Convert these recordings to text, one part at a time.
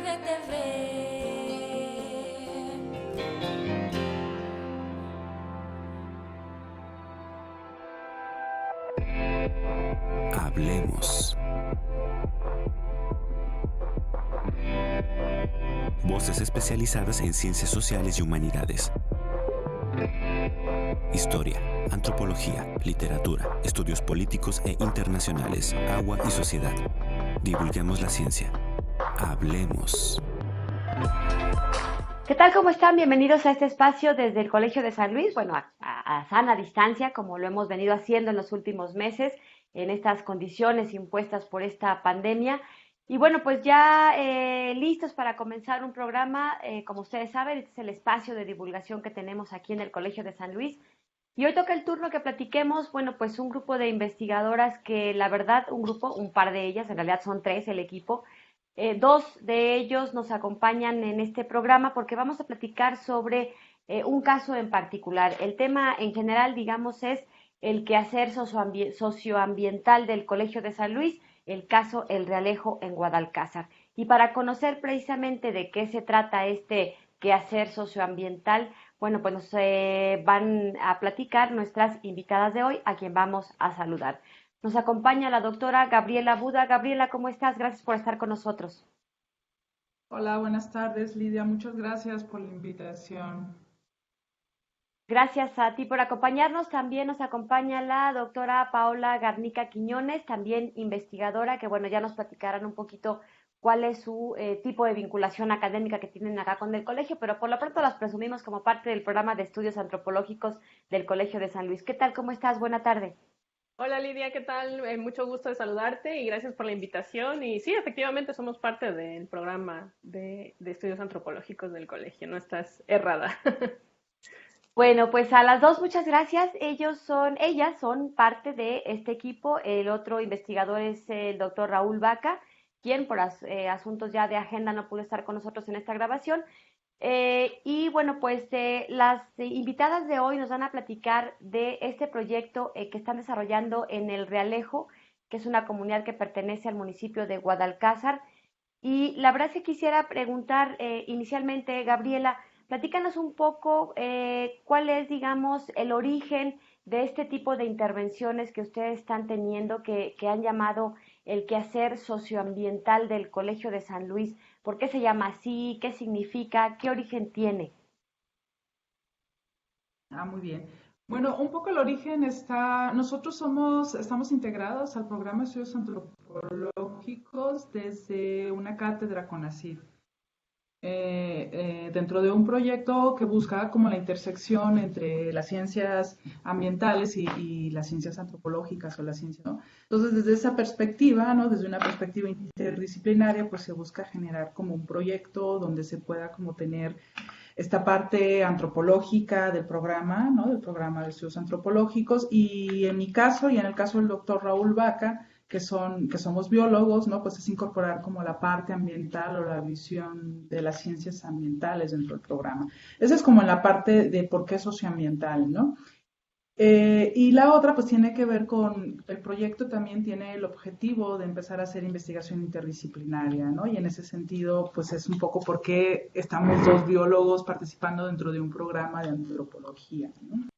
TV. Hablemos. Voces especializadas en ciencias sociales y humanidades. Historia, antropología, literatura, estudios políticos e internacionales, agua y sociedad. Divulguemos la ciencia. Hablemos. ¿Qué tal? ¿Cómo están? Bienvenidos a este espacio desde el Colegio de San Luis, bueno, a sana distancia, como lo hemos venido haciendo en los últimos meses, en estas condiciones impuestas por esta pandemia. Y bueno, pues ya listos para comenzar un programa, como ustedes saben, este es el espacio de divulgación que tenemos aquí en el Colegio de San Luis. Y hoy toca el turno que platiquemos, bueno, pues un grupo de investigadoras que la verdad, un par de ellas, en realidad son tres el equipo. Dos de ellos nos acompañan en este programa porque vamos a platicar sobre un caso en particular. El tema en general, digamos, es el quehacer socioambiental del Colegio de San Luis, el caso El Realejo en Guadalcázar. Y para conocer precisamente de qué se trata este quehacer socioambiental, bueno, pues nos van a platicar nuestras invitadas de hoy, a quien vamos a saludar. Nos acompaña la doctora Gabriela Buda. Gabriela, ¿cómo estás? Gracias por estar con nosotros. Hola, buenas tardes, Lidia. Muchas gracias por la invitación. Gracias a ti por acompañarnos. También nos acompaña la doctora Paola Garnica Quiñones, también investigadora, que bueno, ya nos platicarán un poquito cuál es su tipo de vinculación académica que tienen acá con el colegio, pero por lo pronto las presumimos como parte del programa de estudios antropológicos del Colegio de San Luis. ¿Qué tal? ¿Cómo estás? Buena tarde. Hola Lidia, ¿qué tal? Mucho gusto de saludarte y gracias por la invitación. Y sí, efectivamente somos parte del programa de estudios antropológicos del colegio, no estás errada. Bueno, pues a las dos muchas gracias. Ellas son parte de este equipo. El otro investigador es el doctor Raúl Vaca, quien por asuntos ya de agenda no pudo estar con nosotros en esta grabación. Y bueno, pues las invitadas de hoy nos van a platicar de este proyecto que están desarrollando en El Realejo, que es una comunidad que pertenece al municipio de Guadalcázar. Y la verdad es que quisiera preguntar inicialmente, Gabriela, platícanos un poco cuál es, digamos, el origen de este tipo de intervenciones que ustedes están teniendo, que han llamado el quehacer socioambiental del Colegio de San Luis. ¿Por qué se llama así? ¿Qué significa? ¿Qué origen tiene? Muy bien. Bueno, un poco el origen está, estamos integrados al programa de estudios antropológicos desde una cátedra CONACYT. Dentro de un proyecto que busca como la intersección entre las ciencias ambientales y las ciencias antropológicas o la ciencia, ¿no? Entonces, desde esa perspectiva, ¿no? Desde una perspectiva interdisciplinaria, pues se busca generar como un proyecto donde se pueda como tener esta parte antropológica del programa, ¿no? Del programa de estudios antropológicos, y en mi caso y en el caso del doctor Raúl Vaca, que somos biólogos, ¿no? Pues es incorporar como la parte ambiental o la visión de las ciencias ambientales dentro del programa. Esa es como la parte de por qué socioambiental, ¿no? Y la otra pues tiene que ver con, el proyecto también tiene el objetivo de empezar a hacer investigación interdisciplinaria, ¿no? Y en ese sentido pues es un poco por qué estamos dos biólogos participando dentro de un programa de antropología, ¿no?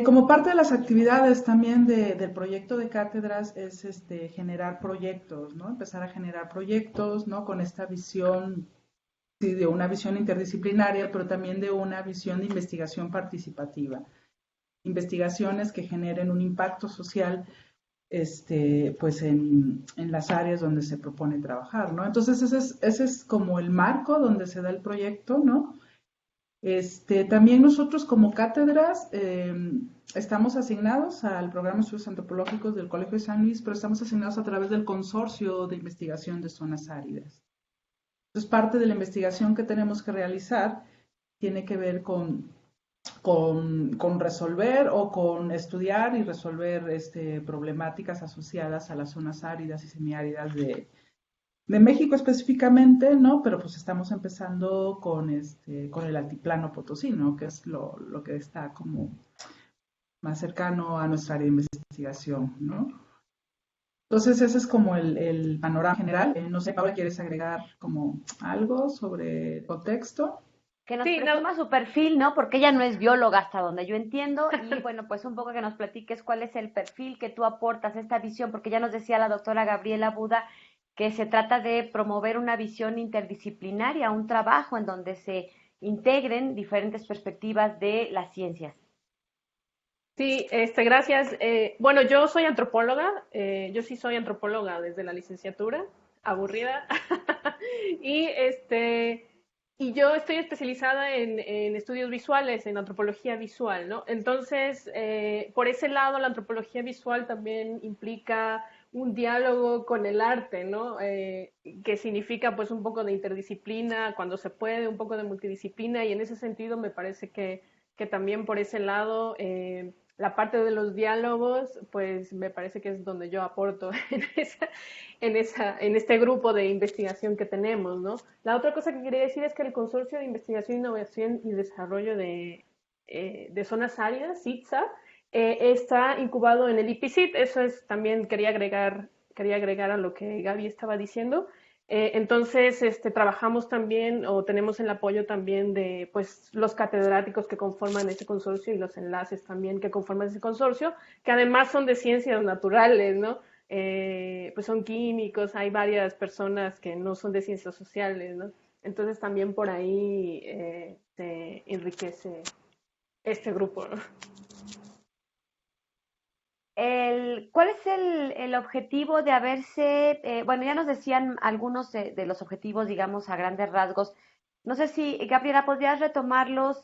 Como parte de las actividades también del proyecto de cátedras es generar proyectos, ¿no? Empezar a generar proyectos, ¿no? Con esta visión, sí, de una visión interdisciplinaria, pero también de una visión de investigación participativa. Investigaciones que generen un impacto social pues en las áreas donde se propone trabajar, ¿no? Entonces ese es como el marco donde se da el proyecto, ¿no? También nosotros como cátedras estamos asignados al programa de estudios antropológicos del Colegio de San Luis, pero estamos asignados a través del Consorcio de Investigación de Zonas Áridas. Entonces, parte de la investigación que tenemos que realizar tiene que ver con resolver o con estudiar y resolver problemáticas asociadas a las zonas áridas y semiáridas de México específicamente, ¿no? Pero pues estamos empezando con el altiplano potosino, que es lo que está como más cercano a nuestra área de investigación, ¿no? Entonces ese es como el panorama general. No sé, Paula, ¿quieres agregar como algo sobre el contexto? Que nos Sí, no, presuma su perfil, ¿no? Porque ella no es bióloga hasta donde yo entiendo y bueno, pues un poco que nos platiques cuál es el perfil que tú aportas, esta visión, porque ya nos decía la doctora Gabriela Buda que se trata de promover una visión interdisciplinaria, un trabajo en donde se integren diferentes perspectivas de las ciencias. sí, gracias. Bueno, yo soy antropóloga, yo sí soy antropóloga desde la licenciatura, aburrida. Y y yo estoy especializada en estudios visuales, en antropología visual, ¿no? Entonces, por ese lado, la antropología visual también implica un diálogo con el arte, ¿no? Que significa pues un poco de interdisciplina, cuando se puede, un poco de multidisciplina, y en ese sentido me parece que también por ese lado la parte de los diálogos, pues me parece que es donde yo aporto en este grupo de investigación que tenemos, ¿no? La otra cosa que quería decir es que el Consorcio de Investigación, Innovación y Desarrollo de Zonas Áridas, CITSA, está incubado en el IPCIT. Eso es también, quería agregar a lo que Gaby estaba diciendo. Entonces, trabajamos también o tenemos el apoyo también de pues, los catedráticos que conforman ese consorcio y los enlaces también que conforman ese consorcio, que además son de ciencias naturales, ¿no? Pues son químicos, hay varias personas que no son de ciencias sociales, ¿no? Entonces también por ahí se enriquece este grupo, ¿no? ¿Cuál es el objetivo de haberse, bueno, ya nos decían algunos de los objetivos, digamos, a grandes rasgos. No sé si, Gabriela, podrías retomarlos,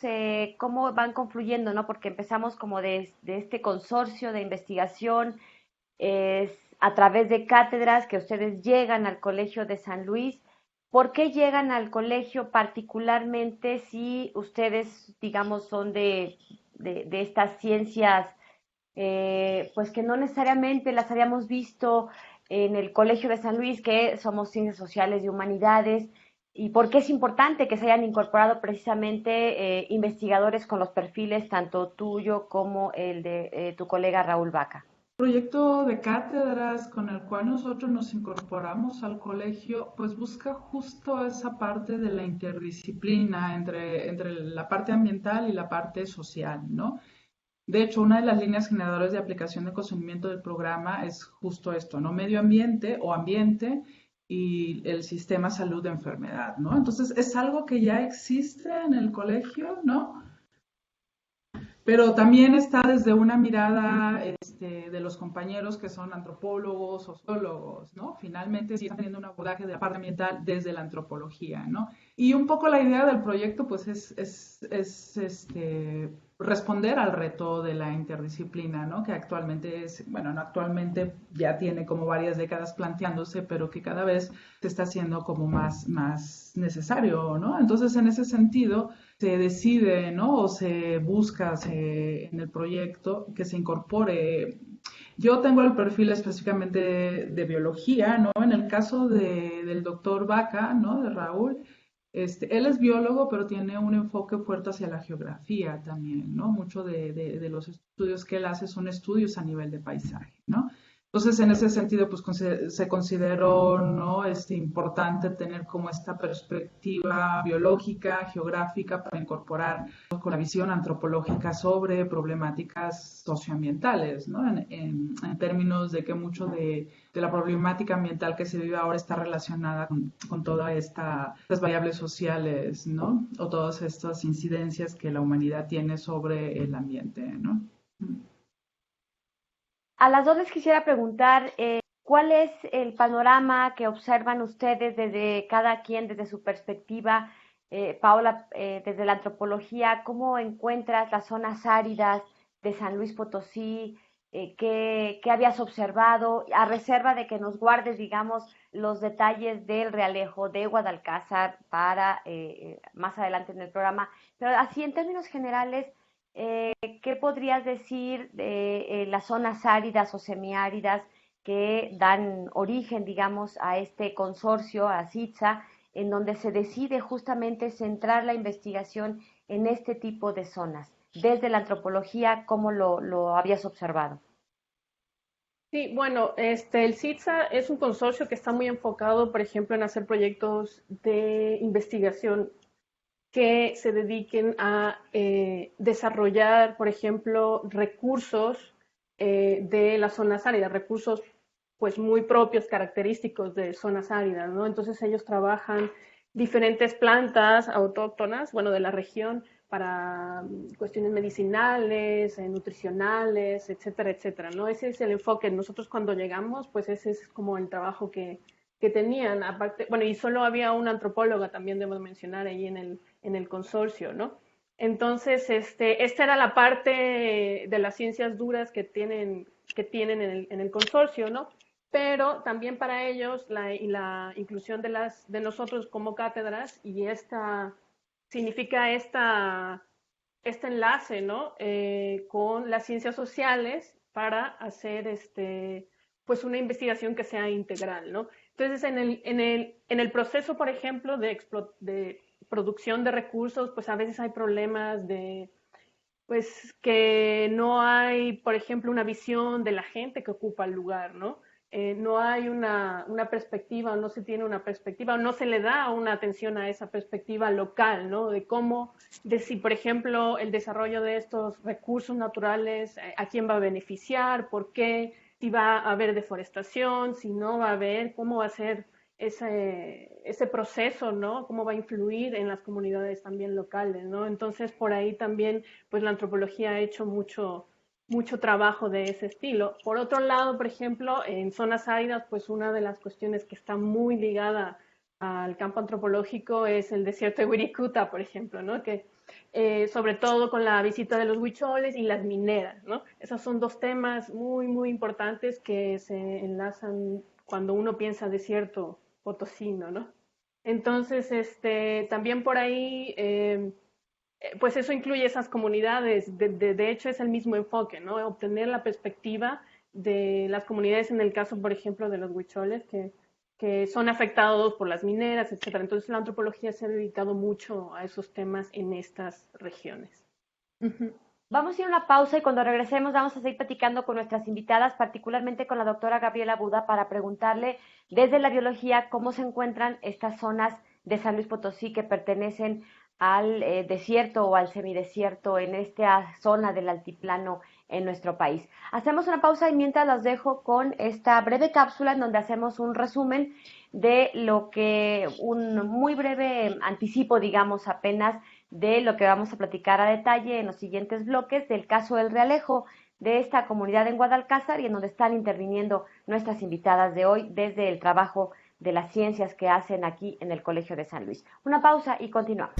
cómo van confluyendo, ¿no? Porque empezamos como de este consorcio de investigación, es a través de cátedras que ustedes llegan al Colegio de San Luis. ¿Por qué llegan al colegio particularmente si ustedes, digamos, son de estas ciencias, pues que no necesariamente las habíamos visto en el Colegio de San Luis, que somos ciencias sociales y humanidades, y por qué es importante que se hayan incorporado precisamente investigadores con los perfiles tanto tuyo como el de tu colega Raúl Vaca? Proyecto de cátedras con el cual nosotros nos incorporamos al colegio, pues busca justo esa parte de la interdisciplina entre la parte ambiental y la parte social, ¿no? De hecho, una de las líneas generadoras de aplicación de conocimiento del programa es justo esto, ¿no? Medio ambiente o ambiente y el sistema salud-enfermedad, ¿no? Entonces, es algo que ya existe en el colegio, ¿no? Pero también está desde una mirada de los compañeros que son antropólogos, sociólogos, ¿no? Finalmente sí están teniendo un abordaje de la parte ambiental desde la antropología, ¿no? Y un poco la idea del proyecto, pues, es responder al reto de la interdisciplina, ¿no? Que actualmente es, bueno, no actualmente ya tiene como varias décadas planteándose, pero que cada vez se está haciendo como más necesario, ¿no? Entonces, en ese sentido, se decide, ¿no? O se busca en el proyecto que se incorpore. Yo tengo el perfil específicamente de biología, ¿no? En el caso del doctor Vaca, ¿no? De Raúl, él es biólogo, pero tiene un enfoque fuerte hacia la geografía también, ¿no? Mucho de los estudios que él hace son estudios a nivel de paisaje, ¿no? Entonces, en ese sentido, pues se consideró, ¿no? Importante tener como esta perspectiva biológica, geográfica, para incorporar con la visión antropológica sobre problemáticas socioambientales, ¿no? En términos de que mucho de la problemática ambiental que se vive ahora está relacionada con todas estas variables sociales, ¿no? O todas estas incidencias que la humanidad tiene sobre el ambiente, ¿no? A las dos les quisiera preguntar, ¿cuál es el panorama que observan ustedes desde cada quien, desde su perspectiva? Paola, desde la antropología, ¿cómo encuentras las zonas áridas de San Luis Potosí? ¿Qué habías observado? A reserva de que nos guardes, digamos, los detalles del Realejo de Guadalcázar para más adelante en el programa. Pero así, en términos generales, ¿qué podrías decir de las zonas áridas o semiáridas que dan origen, digamos, a este consorcio, a CITSA, en donde se decide justamente centrar la investigación en este tipo de zonas? Desde la antropología, ¿cómo lo habías observado? Sí, bueno, el CITSA es un consorcio que está muy enfocado, por ejemplo, en hacer proyectos de investigación que se dediquen a desarrollar, por ejemplo, recursos de las zonas áridas, recursos pues muy propios, característicos de zonas áridas, ¿no? Entonces ellos trabajan diferentes plantas autóctonas, bueno, de la región, para cuestiones medicinales, nutricionales, etcétera, etcétera, ¿no? Ese es el enfoque. Nosotros cuando llegamos, pues ese es como el trabajo que tenían, aparte, bueno, y solo había una antropóloga, también debo mencionar, ahí en el consorcio, ¿no? Entonces, esta era la parte de las ciencias duras que tienen en el consorcio, ¿no? Pero también para ellos la inclusión de nosotros como cátedras y significa este enlace, ¿no? Con las ciencias sociales para hacer pues una investigación que sea integral, ¿no? Entonces, en el proceso, por ejemplo, de producción de recursos, pues a veces hay problemas pues que no hay, por ejemplo, una visión de la gente que ocupa el lugar, ¿no? No hay una perspectiva, o no se tiene una perspectiva, o no se le da una atención a esa perspectiva local, ¿no? De si, por ejemplo, el desarrollo de estos recursos naturales, a quién va a beneficiar, por qué, si va a haber deforestación, si no va a haber, cómo va a ser ese proceso, ¿no? Cómo va a influir en las comunidades también locales, ¿no? Entonces, por ahí también, pues la antropología ha hecho mucho trabajo de ese estilo. Por otro lado, por ejemplo, en zonas áridas, pues una de las cuestiones que está muy ligada al campo antropológico es el desierto de Wirikuta, por ejemplo, ¿no? Que sobre todo con la visita de los huicholes y las mineras, ¿no? Esos son dos temas muy importantes que se enlazan cuando uno piensa desierto potosino, ¿no? Entonces, también por ahí pues eso incluye esas comunidades. De hecho, es el mismo enfoque, ¿no? Obtener la perspectiva de las comunidades, en el caso, por ejemplo, de los huicholes, que son afectados por las mineras, etcétera. Entonces, la antropología se ha dedicado mucho a esos temas en estas regiones. Uh-huh. Vamos a ir a una pausa y cuando regresemos vamos a seguir platicando con nuestras invitadas, particularmente con la doctora Gabriela Buda, para preguntarle desde la biología cómo se encuentran estas zonas de San Luis Potosí que pertenecen al desierto o al semidesierto en esta zona del altiplano en nuestro país. Hacemos una pausa y mientras las dejo con esta breve cápsula en donde hacemos un resumen de un muy breve anticipo, digamos, apenas de lo que vamos a platicar a detalle en los siguientes bloques del caso del Realejo de esta comunidad en Guadalcázar y en donde están interviniendo nuestras invitadas de hoy desde el trabajo de las ciencias que hacen aquí en el Colegio de San Luis. Una pausa y continuamos.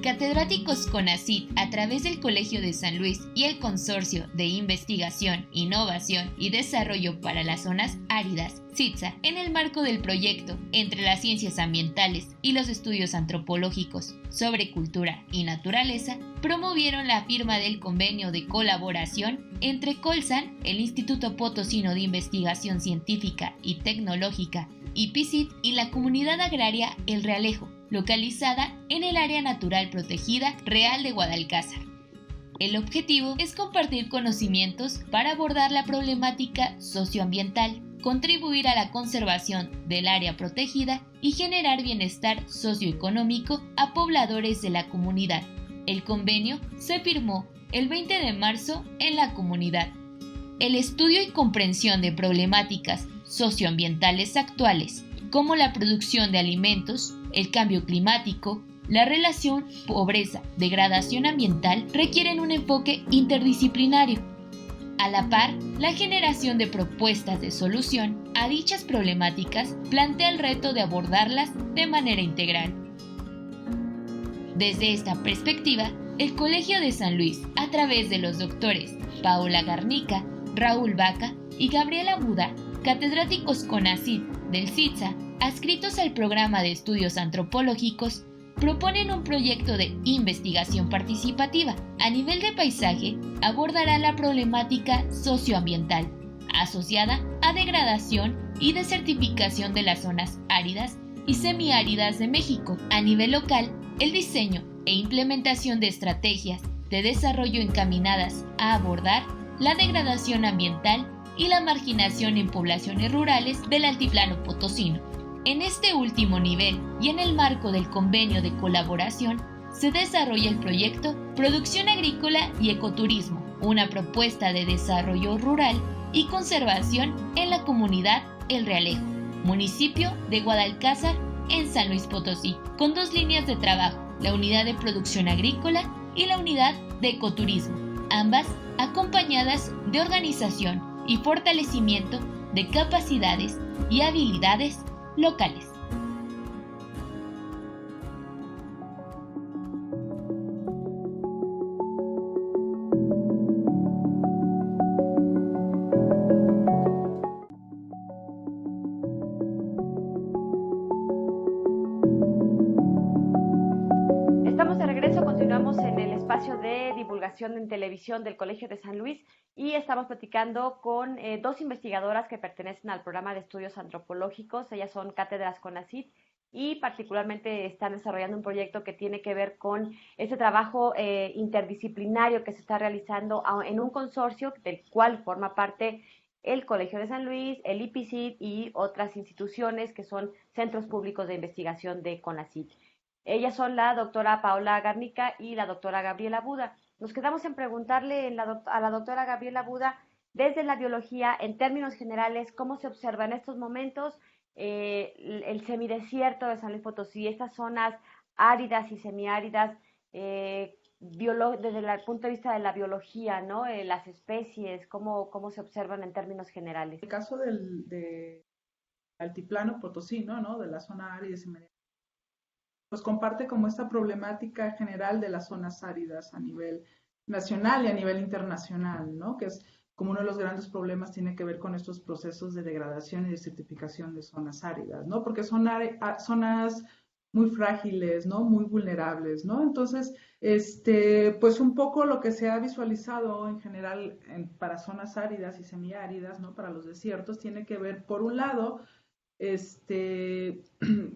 Catedráticos CONACYT a través del Colegio de San Luis y el Consorcio de Investigación, Innovación y Desarrollo para las Zonas Áridas, CITSA, en el marco del proyecto Entre las Ciencias Ambientales y los Estudios Antropológicos sobre Cultura y Naturaleza, promovieron la firma del convenio de colaboración entre Colsan, el Instituto Potosino de Investigación Científica y Tecnológica, IPICIT, y la comunidad agraria El Realejo, localizada en el Área Natural Protegida Real de Guadalcázar. El objetivo es compartir conocimientos para abordar la problemática socioambiental, contribuir a la conservación del área protegida y generar bienestar socioeconómico a pobladores de la comunidad. El convenio se firmó el 20 de marzo en la comunidad. El estudio y comprensión de problemáticas socioambientales actuales, como la producción de alimentos, el cambio climático, la relación pobreza-degradación ambiental, requieren un enfoque interdisciplinario. A la par, la generación de propuestas de solución a dichas problemáticas plantea el reto de abordarlas de manera integral. Desde esta perspectiva, el Colegio de San Luis, a través de los doctores Paola Garnica, Raúl Vaca y Gabriela Buda, catedráticos CONACYT del CITSA, adscritos al programa de estudios antropológicos, proponen un proyecto de investigación participativa. A nivel de paisaje, abordará la problemática socioambiental asociada a degradación y desertificación de las zonas áridas y semiáridas de México. A nivel local, El diseño e implementación de estrategias de desarrollo encaminadas a abordar la degradación ambiental y la marginación en poblaciones rurales del altiplano potosino. En este último nivel y en el marco del convenio de colaboración, se desarrolla el proyecto Producción Agrícola y Ecoturismo, una propuesta de desarrollo rural y conservación en la comunidad El Realejo, municipio de Guadalcázar, en San Luis Potosí, con 2 líneas de trabajo, la unidad de producción agrícola y la unidad de ecoturismo, ambas acompañadas de organización y fortalecimiento de capacidades y habilidades locales. Estamos de regreso, continuamos en el espacio de divulgación en televisión del Colegio de San Luis y estamos platicando con 2 investigadoras que pertenecen al programa de estudios antropológicos. Ellas son cátedras CONACYT y particularmente están desarrollando un proyecto que tiene que ver con este trabajo interdisciplinario que se está realizando en un consorcio del cual forma parte el Colegio de San Luis, el IPICIT y otras instituciones que son centros públicos de investigación de CONACYT. Ellas son la doctora Paola Garnica y la doctora Gabriela Buda. Nos quedamos en preguntarle a la doctora Gabriela Buda, desde la biología, en términos generales, cómo se observa en estos momentos el semidesierto de San Luis Potosí, estas zonas áridas y semiáridas, desde el punto de vista de la biología, ¿no? Las especies, cómo se observan en términos generales. El caso del altiplano potosino, ¿no? De la zona árida y semiárida, pues comparte como esta problemática general de las zonas áridas a nivel nacional y a nivel internacional, ¿no? Que es como uno de los grandes problemas tiene que ver con estos procesos de degradación y desertificación de zonas áridas, ¿no? Porque son zonas muy frágiles, ¿no? Muy vulnerables, ¿no? Entonces, pues un poco lo que se ha visualizado en general para zonas áridas y semiáridas, ¿no? Para los desiertos, tiene que ver, por un lado,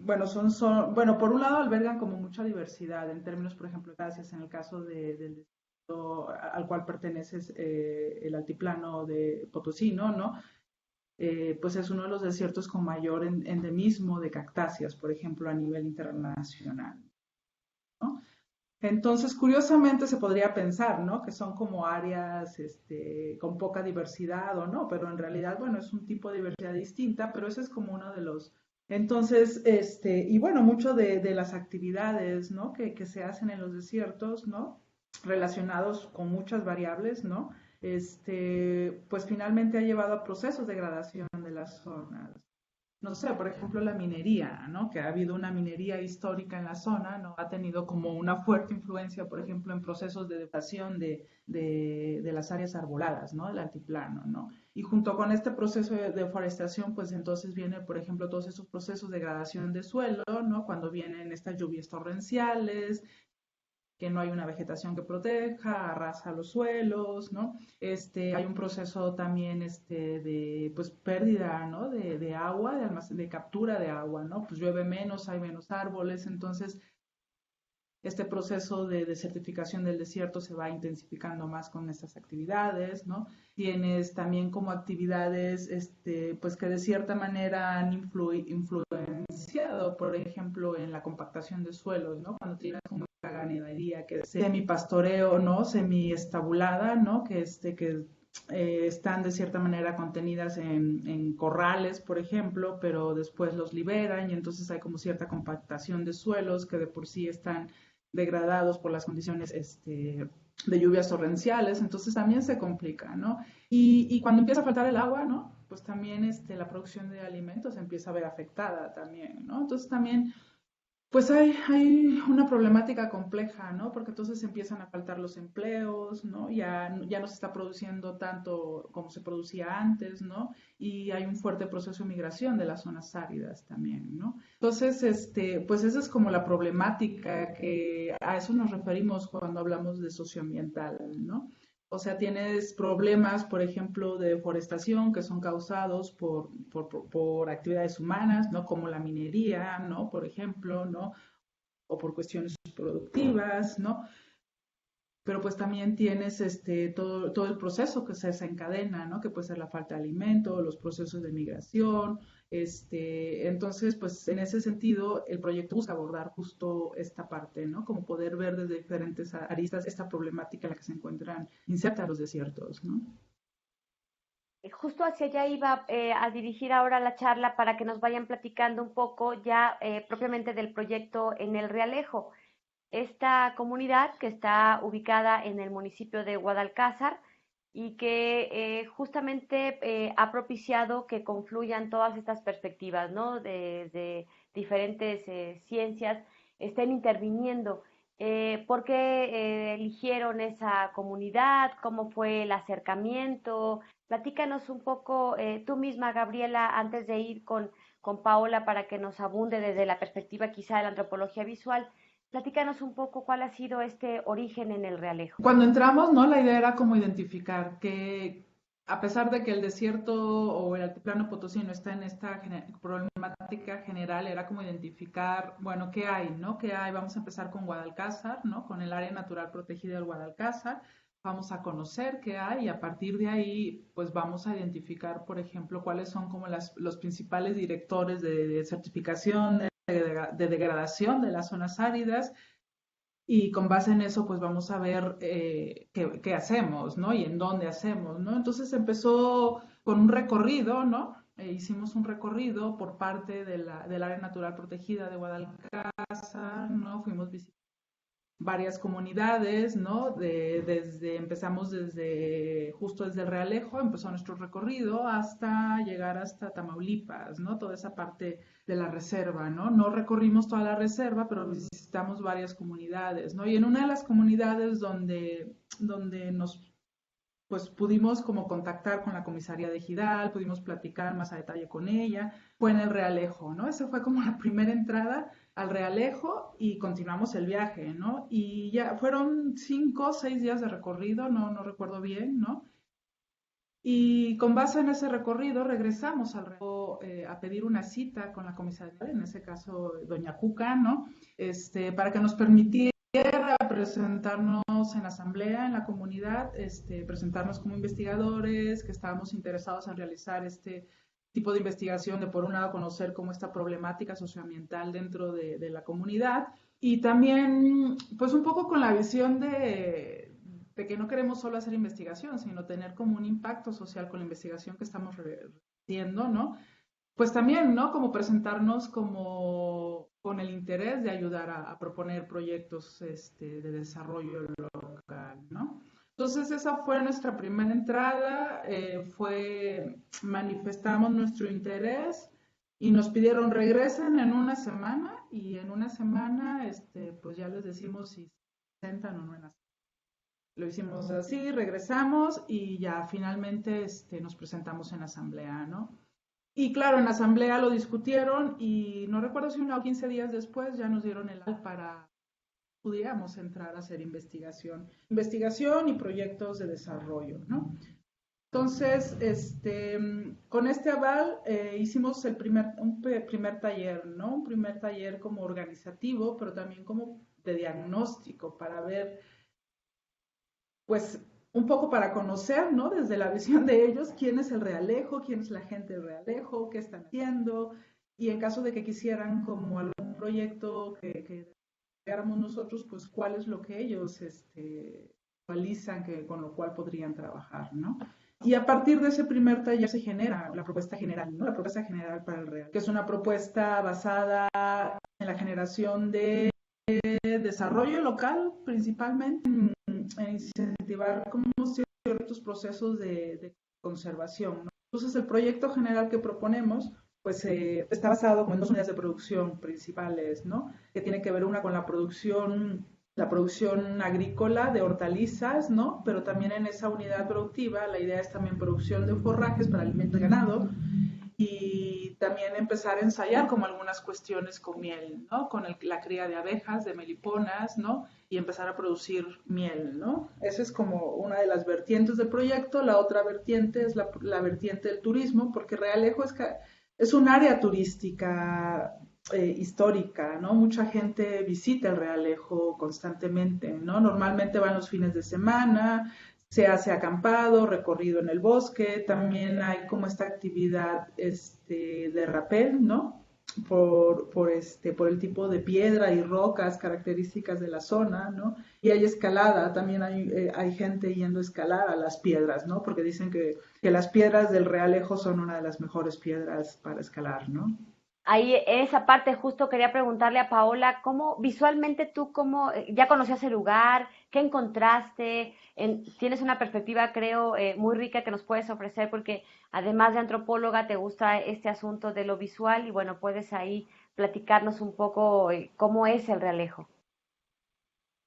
bueno, por un lado albergan como mucha diversidad en términos, por ejemplo, gracias en el caso del desierto al cual pertenece el altiplano de Potosino, ¿no? Pues es uno de los desiertos con mayor endemismo de cactáceas, por ejemplo, a nivel internacional, ¿no? Entonces, curiosamente se podría pensar, ¿no? Que son como áreas con poca diversidad o no, pero en realidad, bueno, es un tipo de diversidad distinta, pero ese es como uno de los... Entonces, y bueno, mucho de las actividades, ¿no? Que se hacen en los desiertos, ¿no? Relacionados con muchas variables, ¿no? Pues finalmente ha llevado a procesos de degradación de las zonas. No sé, por ejemplo, la minería, ¿no? Que ha habido una minería histórica en la zona, ¿no? Ha tenido como una fuerte influencia, por ejemplo, en procesos de degradación de las áreas arboladas, ¿no? Del altiplano, ¿no? Y junto con este proceso de deforestación, pues entonces viene, por ejemplo, todos esos procesos de degradación de suelo, ¿no? Cuando vienen estas lluvias torrenciales, que no hay una vegetación que proteja, arrasa los suelos, ¿no? Hay un proceso también de pues pérdida, ¿no? De agua, de captura de agua, ¿no? Pues llueve menos, hay menos árboles, entonces este proceso de desertificación del desierto se va intensificando más con estas actividades, ¿no? Tienes también como actividades, pues que de cierta manera han influenciado, por ejemplo, en la compactación de suelos, ¿no? Cuando tienes como la ganadería que es semipastoreo, ¿no? Semiestabulada, ¿no? Que están de cierta manera contenidas en corrales, por ejemplo, pero después los liberan y entonces hay como cierta compactación de suelos que de por sí están degradados por las condiciones de lluvias torrenciales, entonces también se complica, ¿no? Y cuando empieza a faltar el agua, ¿no? Pues también la producción de alimentos empieza a ver afectada también, ¿no? Entonces también pues hay una problemática compleja, ¿no? Porque entonces empiezan a faltar los empleos, ¿no? Ya no se está produciendo tanto como se producía antes, ¿no? Y hay un fuerte proceso de migración de las zonas áridas también, ¿no? Entonces, pues esa es como la problemática que a eso nos referimos cuando hablamos de socioambiental, ¿no? O sea, tienes problemas, por ejemplo, de deforestación que son causados por actividades humanas, ¿no? Como la minería, ¿no? Por ejemplo, ¿no? o por cuestiones productivas, ¿no? Pero pues también tienes todo el proceso que se desencadena, ¿no? Que puede ser la falta de alimento, los procesos de migración. Entonces, pues en ese sentido, el proyecto busca abordar justo esta parte, ¿no? Como poder ver desde diferentes aristas esta problemática en la que se encuentran insertas los desiertos, ¿no? Justo hacia allá iba a dirigir ahora la charla para que nos vayan platicando un poco ya propiamente del proyecto en el Realejo. Esta comunidad que está ubicada en el municipio de Guadalcázar y que justamente ha propiciado que confluyan todas estas perspectivas, ¿no? De diferentes ciencias, estén interviniendo. ¿Por qué eligieron esa comunidad? ¿Cómo fue el acercamiento? Platícanos un poco tú misma, Gabriela, antes de ir con Paola para que nos abunde desde la perspectiva quizá de la antropología visual. Platícanos un poco cuál ha sido este origen en el Realejo. Cuando entramos, ¿no? La idea era como identificar que a pesar de que el desierto o el altiplano potosino está en esta problemática general, era como identificar, bueno, ¿qué hay, no? ¿Qué hay? Vamos a empezar con Guadalcázar, ¿no? Con el área natural protegida del Guadalcázar. Vamos a conocer qué hay y a partir de ahí, pues vamos a identificar, por ejemplo, cuáles son como los principales directores de certificación, de degradación de las zonas áridas. Y con base en eso, pues vamos a ver qué hacemos, ¿no? Y en dónde hacemos, ¿no? Entonces empezó con un recorrido, ¿no? Hicimos un recorrido por parte del área natural protegida de Guadalcázar, ¿no? Fuimos visitando varias comunidades, ¿no? Empezamos justo desde el Realejo, empezó nuestro recorrido hasta llegar hasta Tamaulipas, ¿no? Toda esa parte de la reserva, ¿no? No recorrimos toda la reserva, pero visitamos varias comunidades, ¿no? Y en una de las comunidades donde nos pues pudimos como contactar con la comisaría de Ejidal, pudimos platicar más a detalle con ella, fue en el Realejo, ¿no? Esa fue como la primera entrada al Realejo y continuamos el viaje, ¿no? Y ya fueron 5 o 6 días de recorrido, no recuerdo bien, ¿no? Y con base en ese recorrido regresamos al Realejo a pedir una cita con la comisaría, en ese caso doña Cuca, ¿no? Para que nos permitiera presentarnos en asamblea en la comunidad, presentarnos como investigadores, que estábamos interesados en realizar este tipo de investigación, de por un lado conocer cómo esta problemática socioambiental dentro de la comunidad y también pues un poco con la visión de que no queremos solo hacer investigación, sino tener como un impacto social con la investigación que estamos haciendo, ¿no? Pues también, ¿no? Como presentarnos como con el interés de ayudar a proponer proyectos de desarrollo local, ¿no? Entonces esa fue nuestra primera entrada, manifestamos nuestro interés y nos pidieron regresen en una semana y en una semana pues ya les decimos si se presentan o no en la semana. Lo hicimos así, regresamos y ya finalmente nos presentamos en asamblea, ¿no? Y claro, en la asamblea lo discutieron y no recuerdo si 1 o 15 días después ya nos dieron el aval para pudiéramos entrar a hacer investigación y proyectos de desarrollo, ¿no? Entonces, con este aval hicimos un primer taller, ¿no? Un primer taller como organizativo, pero también como de diagnóstico para ver, pues, un poco para conocer, ¿no? Desde la visión de ellos, quién es el Realejo, quién es la gente del Realejo, qué están haciendo, y en caso de que quisieran como algún proyecto que hagamos nosotros, pues cuál es lo que ellos visualizan con lo cual podrían trabajar, ¿no? Y a partir de ese primer taller se genera la propuesta general, ¿no? La propuesta general para el Real, que es una propuesta basada en la generación de desarrollo local, principalmente, en incentivar como ciertos procesos de conservación, ¿no? Entonces el proyecto general que proponemos pues está basado en 2 unidades de producción principales, ¿no? Que tiene que ver una con la producción agrícola de hortalizas, ¿no? Pero también en esa unidad productiva la idea es también producción de forrajes para alimento de ganado y también empezar a ensayar como algunas cuestiones con miel, ¿no? Con la cría de abejas, de meliponas, ¿no? Y empezar a producir miel, ¿no? Esa es como una de las vertientes del proyecto. La otra vertiente es la vertiente del turismo, porque Realejo es un área turística histórica, ¿no? Mucha gente visita el Realejo constantemente, ¿no? Normalmente van los fines de semana, se hace acampado, recorrido en el bosque, también hay como esta actividad de rapel, ¿no? Por el tipo de piedra y rocas características de la zona, ¿no? Y hay escalada, también hay gente yendo a escalar a las piedras, ¿no? Porque dicen que las piedras del Realejo son una de las mejores piedras para escalar, ¿no? Ahí, en esa parte, justo quería preguntarle a Paola, ¿cómo visualmente tú, ya conocías el lugar? ¿Qué encontraste? Tienes una perspectiva, creo, muy rica que nos puedes ofrecer porque además de antropóloga te gusta este asunto de lo visual y bueno, puedes ahí platicarnos un poco cómo es el Realejo.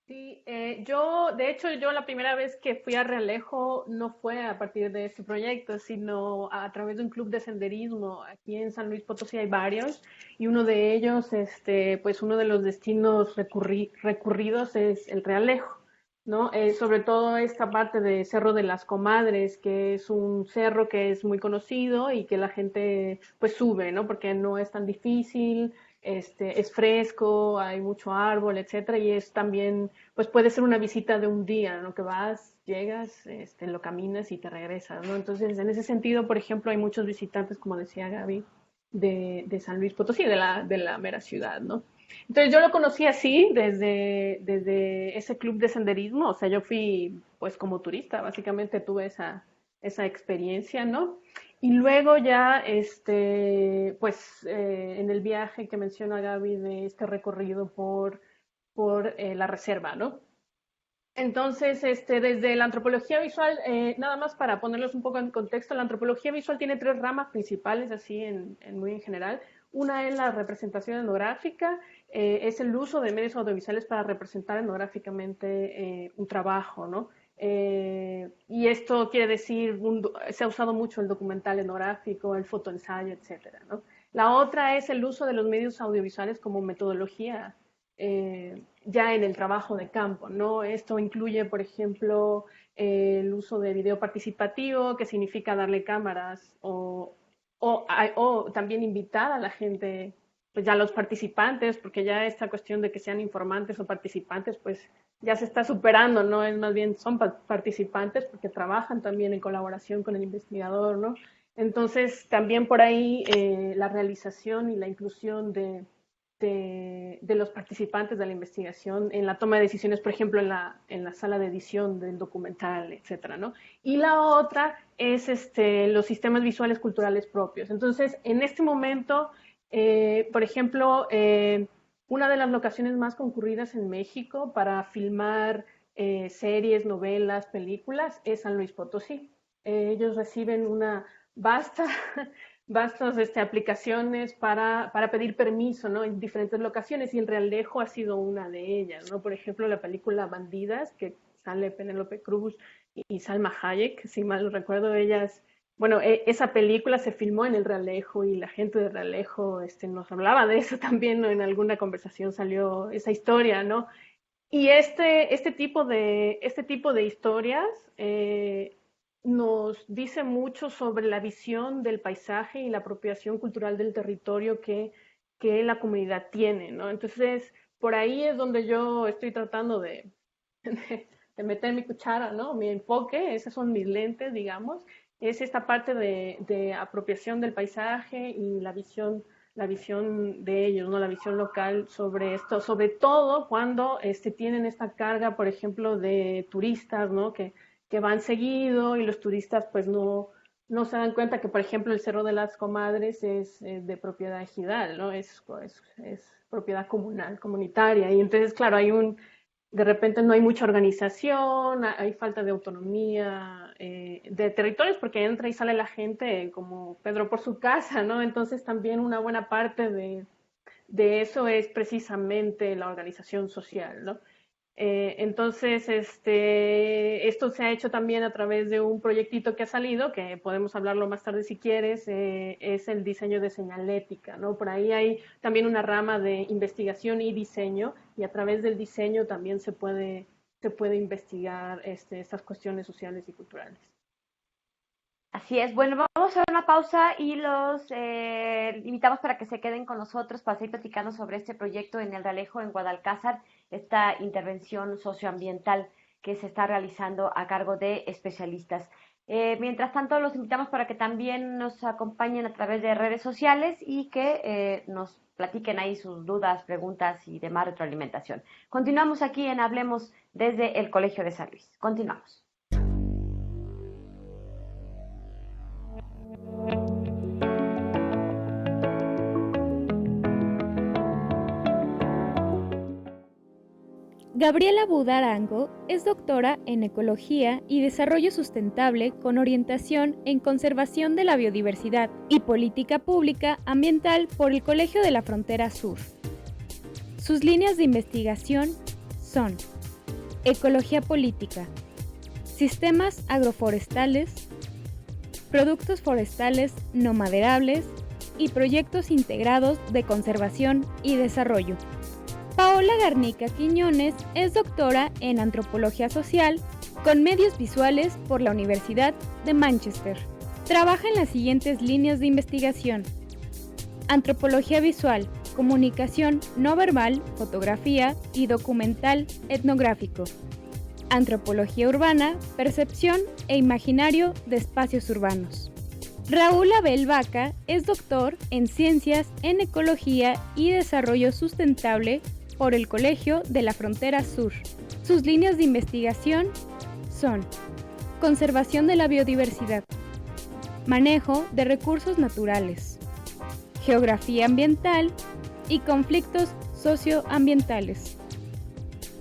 Sí, de hecho, yo la primera vez que fui a Realejo no fue a partir de este proyecto, sino a través de un club de senderismo. Aquí en San Luis Potosí hay varios y uno de ellos, pues uno de los destinos recurridos es el Realejo, ¿no? Sobre todo esta parte de Cerro de las Comadres, que es un cerro que es muy conocido y que la gente pues sube, ¿no? Porque no es tan difícil, es fresco, hay mucho árbol, etcétera, y es también, pues puede ser una visita de un día, ¿no? Que vas, llegas, lo caminas y te regresas, ¿no? Entonces, en ese sentido, por ejemplo, hay muchos visitantes, como decía Gaby, de San Luis Potosí, de la mera ciudad, ¿no? Entonces yo lo conocí así, desde ese club de senderismo, o sea, yo fui pues como turista, básicamente tuve esa experiencia, ¿no? Y luego ya, pues en el viaje que menciona Gaby de este recorrido por la reserva, ¿no? Entonces, desde la antropología visual, nada más para ponerlos un poco en contexto, la antropología visual tiene tres ramas principales, así muy en general. Una es la representación etnográfica, es el uso de medios audiovisuales para representar etnográficamente un trabajo, ¿no? Y esto quiere decir, se ha usado mucho el documental etnográfico, el fotoensayo, etcétera, ¿no? La otra es el uso de los medios audiovisuales como metodología ya en el trabajo de campo, ¿no? Esto incluye, por ejemplo, el uso de video participativo, que significa darle cámaras o también invitar a la gente, pues ya a los participantes, porque ya esta cuestión de que sean informantes o participantes, pues ya se está superando, ¿no? Es más bien son participantes porque trabajan también en colaboración con el investigador, ¿no? Entonces, también por ahí la realización y la inclusión de los participantes de la investigación en la toma de decisiones, por ejemplo, en la sala de edición del documental, etcétera, ¿no? Y la otra es los sistemas visuales culturales propios. Entonces, en este momento, por ejemplo, una de las locaciones más concurridas en México para filmar series, novelas, películas es San Luis Potosí. Ellos reciben una vasta vastas aplicaciones para pedir permiso, ¿no? En diferentes locaciones y el Realejo ha sido una de ellas, ¿no? Por ejemplo, la película Bandidas, que sale Penélope Cruz y Salma Hayek, si mal no recuerdo, ellas, bueno, esa película se filmó en el Realejo y la gente de Realejo nos hablaba de eso también, ¿no? En alguna conversación salió esa historia, ¿no? Y este tipo de historias nos dice mucho sobre la visión del paisaje y la apropiación cultural del territorio que la comunidad tiene, ¿no? Entonces, por ahí es donde yo estoy tratando de meter mi cuchara, ¿no? Mi enfoque, esos son mis lentes, digamos, es esta parte de apropiación del paisaje y la visión de ellos, ¿no? La visión local sobre esto, sobre todo cuando tienen esta carga, por ejemplo, de turistas, ¿no? Que van seguido y los turistas pues no se dan cuenta que, por ejemplo, el Cerro de las Comadres es de propiedad ejidal, ¿no? Es propiedad comunal, comunitaria. Y entonces, claro, de repente no hay mucha organización, hay falta de autonomía de territorios porque entra y sale la gente como Pedro por su casa, ¿no? Entonces también una buena parte de eso es precisamente la organización social, ¿no? Entonces, esto se ha hecho también a través de un proyectito que ha salido, que podemos hablarlo más tarde si quieres, es el diseño de señalética, ¿no? Por ahí hay también una rama de investigación y diseño, y a través del diseño también se puede investigar estas cuestiones sociales y culturales. Así es. Bueno, vamos a hacer una pausa y los invitamos para que se queden con nosotros para seguir platicando sobre este proyecto en el Realejo, en Guadalcázar, esta intervención socioambiental que se está realizando a cargo de especialistas. Mientras tanto, los invitamos para que también nos acompañen a través de redes sociales y que nos platiquen ahí sus dudas, preguntas y demás retroalimentación. Continuamos aquí en Hablemos desde el Colegio de San Luis. Continuamos. Gabriela Budarango es doctora en Ecología y Desarrollo Sustentable con orientación en Conservación de la Biodiversidad y Política Pública Ambiental por el Colegio de la Frontera Sur. Sus líneas de investigación son Ecología Política, Sistemas Agroforestales, Productos Forestales No Maderables y Proyectos Integrados de Conservación y Desarrollo. Paola Garnica Quiñones es doctora en Antropología Social con Medios Visuales por la Universidad de Manchester. Trabaja en las siguientes líneas de investigación: Antropología Visual, Comunicación no verbal, Fotografía y Documental etnográfico. Antropología Urbana, Percepción e Imaginario de Espacios Urbanos. Raúl Abel Vaca es doctor en Ciencias en Ecología y Desarrollo Sustentable por el Colegio de la Frontera Sur. Sus líneas de investigación son Conservación de la biodiversidad, Manejo de recursos naturales, Geografía ambiental y Conflictos socioambientales.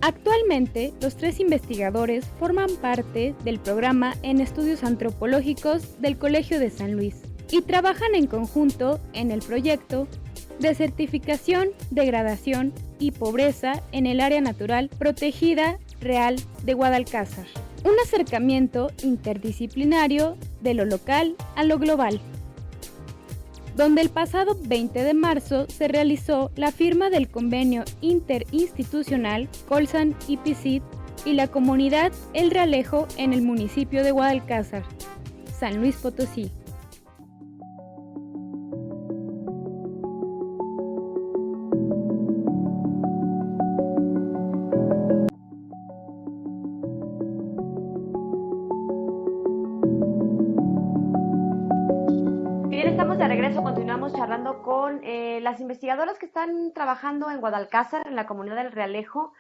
Actualmente, los tres investigadores forman parte del programa en Estudios Antropológicos del Colegio de San Luis y trabajan en conjunto en el proyecto de certificación, degradación y pobreza en el área natural protegida real de Guadalcázar. Un acercamiento interdisciplinario de lo local a lo global, donde el pasado 20 de marzo se realizó la firma del convenio interinstitucional Colsan IPCID y la comunidad El Realejo en el municipio de Guadalcázar, San Luis Potosí. Continuamos charlando con las investigadoras que están trabajando en Guadalcázar, en la comunidad del Realejo.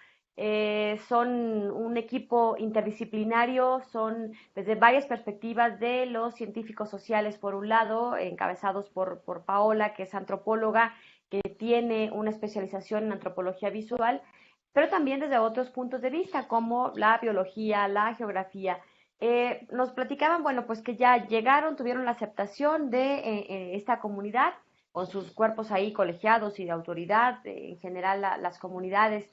Son un equipo interdisciplinario, son desde varias perspectivas de los científicos sociales, por un lado, encabezados por Paola, que es antropóloga, que tiene una especialización en antropología visual, pero también desde otros puntos de vista, como la biología, la geografía. Nos platicaban, bueno, pues que ya llegaron, tuvieron la aceptación de esta comunidad, con sus cuerpos ahí colegiados y de autoridad, en general las comunidades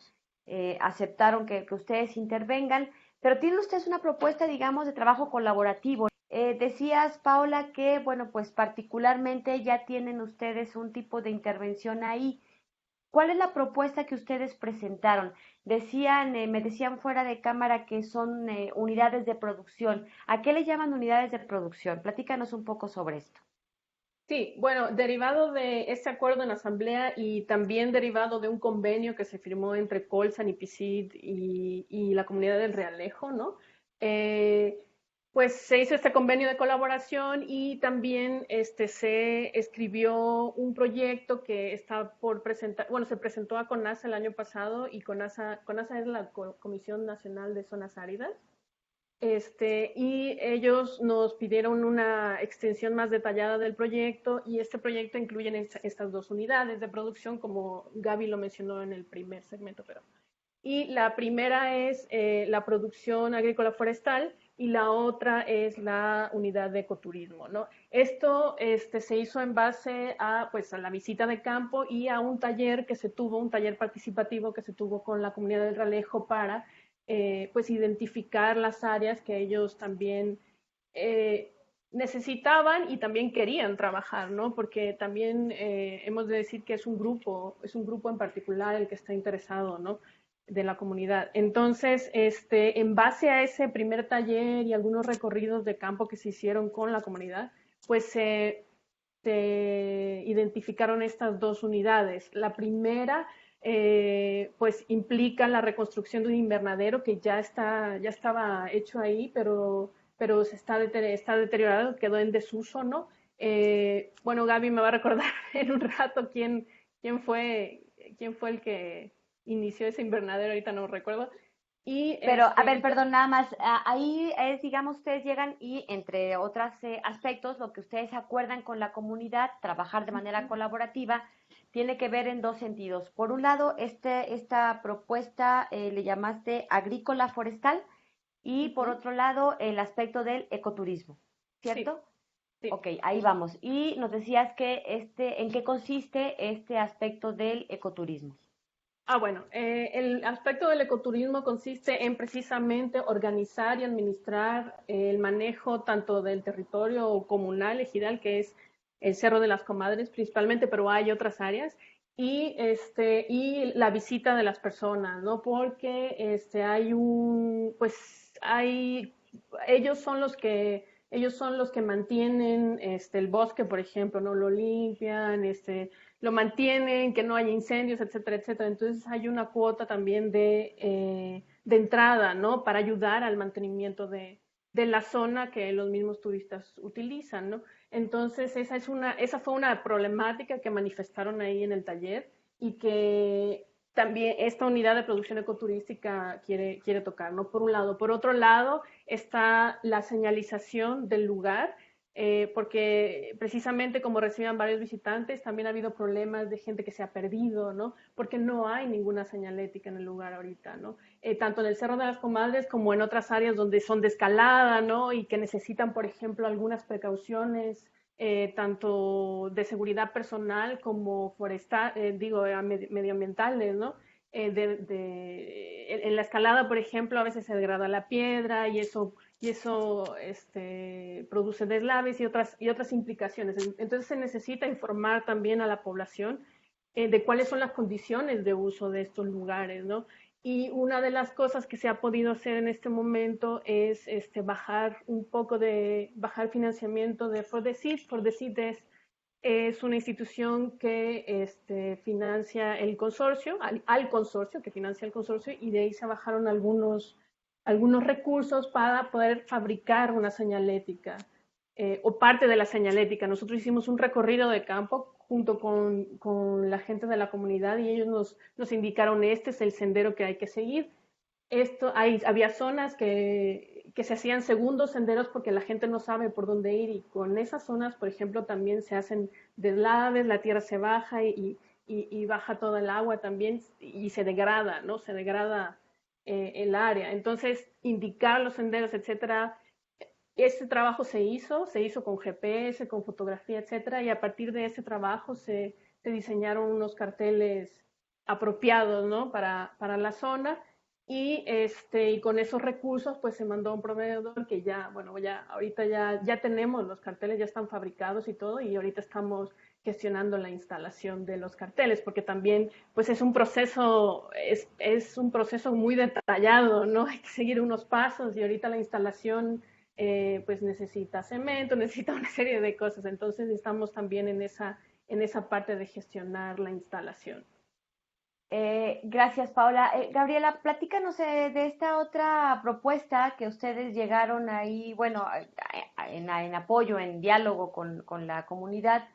aceptaron que ustedes intervengan, pero tienen ustedes una propuesta, digamos, de trabajo colaborativo. Decías, Paola, que, bueno, pues particularmente ya tienen ustedes un tipo de intervención ahí. ¿Cuál es la propuesta que ustedes presentaron? Me decían fuera de cámara que son unidades de producción. ¿A qué le llaman unidades de producción? Platícanos un poco sobre esto. Sí, bueno, derivado de este acuerdo en asamblea y también derivado de un convenio que se firmó entre Colsan, IPCID y la comunidad del Realejo, ¿no? Pues se hizo este convenio de colaboración y también se escribió un proyecto que está por presentar, bueno, se presentó a CONASA el año pasado y CONASA es la Comisión Nacional de Zonas Áridas. Y ellos nos pidieron una extensión más detallada del proyecto y este proyecto incluye estas dos unidades de producción, como Gaby lo mencionó en el primer segmento, pero y la primera es la producción agrícola forestal y la otra es la unidad de ecoturismo, ¿no? Esto se hizo en base a, pues, a la visita de campo y a un taller que se tuvo, un taller participativo que se tuvo con la comunidad del Realejo para pues identificar las áreas que ellos también necesitaban y también querían trabajar, ¿no? Porque también hemos de decir que es un grupo en particular el que está interesado, ¿no? la comunidad. Entonces, en base a ese primer taller y algunos recorridos de campo que se hicieron con la comunidad, pues se identificaron estas dos unidades. La primera, pues implica la reconstrucción de un invernadero que ya estaba hecho ahí, pero está deteriorado, quedó en desuso, ¿no? Bueno, Gaby me va a recordar en un rato quién fue el que inició ese invernadero, ahorita no recuerdo. Pero, a ver, perdón, nada más, ahí es, digamos, ustedes llegan y entre otros aspectos, lo que ustedes acuerdan con la comunidad, trabajar de manera colaborativa, tiene que ver en dos sentidos. Por un lado, esta propuesta le llamaste agrícola forestal y por otro lado, el aspecto del ecoturismo, ¿cierto? Sí. Ok, ahí vamos. Y nos decías que ¿en qué consiste este aspecto del ecoturismo? Bueno, el aspecto del ecoturismo consiste en precisamente organizar y administrar el manejo tanto del territorio comunal, ejidal, que es el Cerro de las Comadres principalmente, pero hay otras áreas, y la visita de las personas, ¿no? Porque ellos son los que mantienen el bosque, por ejemplo, ¿no? Lo limpian, lo mantienen, que no haya incendios, etcétera, etcétera. Entonces hay una cuota también de entrada, ¿no? Para ayudar al mantenimiento de la zona que los mismos turistas utilizan, ¿no? Entonces esa fue una problemática que manifestaron ahí en el taller y que también esta unidad de producción ecoturística quiere tocar, ¿no? Por un lado. Por otro lado está la señalización del lugar, porque precisamente como reciban varios visitantes, también ha habido problemas de gente que se ha perdido, ¿no? Porque no hay ninguna señalética en el lugar ahorita, ¿no? Tanto en el Cerro de las Comadres como en otras áreas donde son de escalada, ¿no? Y que necesitan, por ejemplo, algunas precauciones, tanto de seguridad personal como forestal, medioambientales, ¿no? En la escalada, por ejemplo, a veces se degrada la piedra y eso produce deslaves y otras implicaciones. Entonces se necesita informar también a la población de cuáles son las condiciones de uso de estos lugares, ¿no? Y una de las cosas que se ha podido hacer en este momento es bajar financiamiento de ForDeCid. ForDeCid es una institución que financia el consorcio, al consorcio, que financia el consorcio, y de ahí se bajaron algunos recursos para poder fabricar una señalética o parte de la señalética. Nosotros hicimos un recorrido de campo junto con la gente de la comunidad y ellos nos indicaron este es el sendero que hay que seguir. Había zonas que se hacían segundos senderos porque la gente no sabe por dónde ir y con esas zonas, por ejemplo, también se hacen deslaves, la tierra se baja y baja toda el agua también y se degrada, ¿no? Se degrada el área. Entonces, indicar los senderos, etcétera. Este trabajo se hizo con GPS, con fotografía, etcétera, y a partir de ese trabajo se diseñaron unos carteles apropiados, ¿no? para la zona y con esos recursos pues se mandó a un proveedor que ahorita ya tenemos los carteles, ya están fabricados y todo, y ahorita estamos gestionando la instalación de los carteles, porque también pues es un proceso muy detallado, ¿no? Hay que seguir unos pasos y ahorita la instalación pues necesita cemento, necesita una serie de cosas, entonces estamos también en esa parte de gestionar la instalación. Gracias, Paola. Gabriela, platícanos de esta otra propuesta que ustedes llegaron ahí, bueno, en apoyo, en diálogo con la comunidad.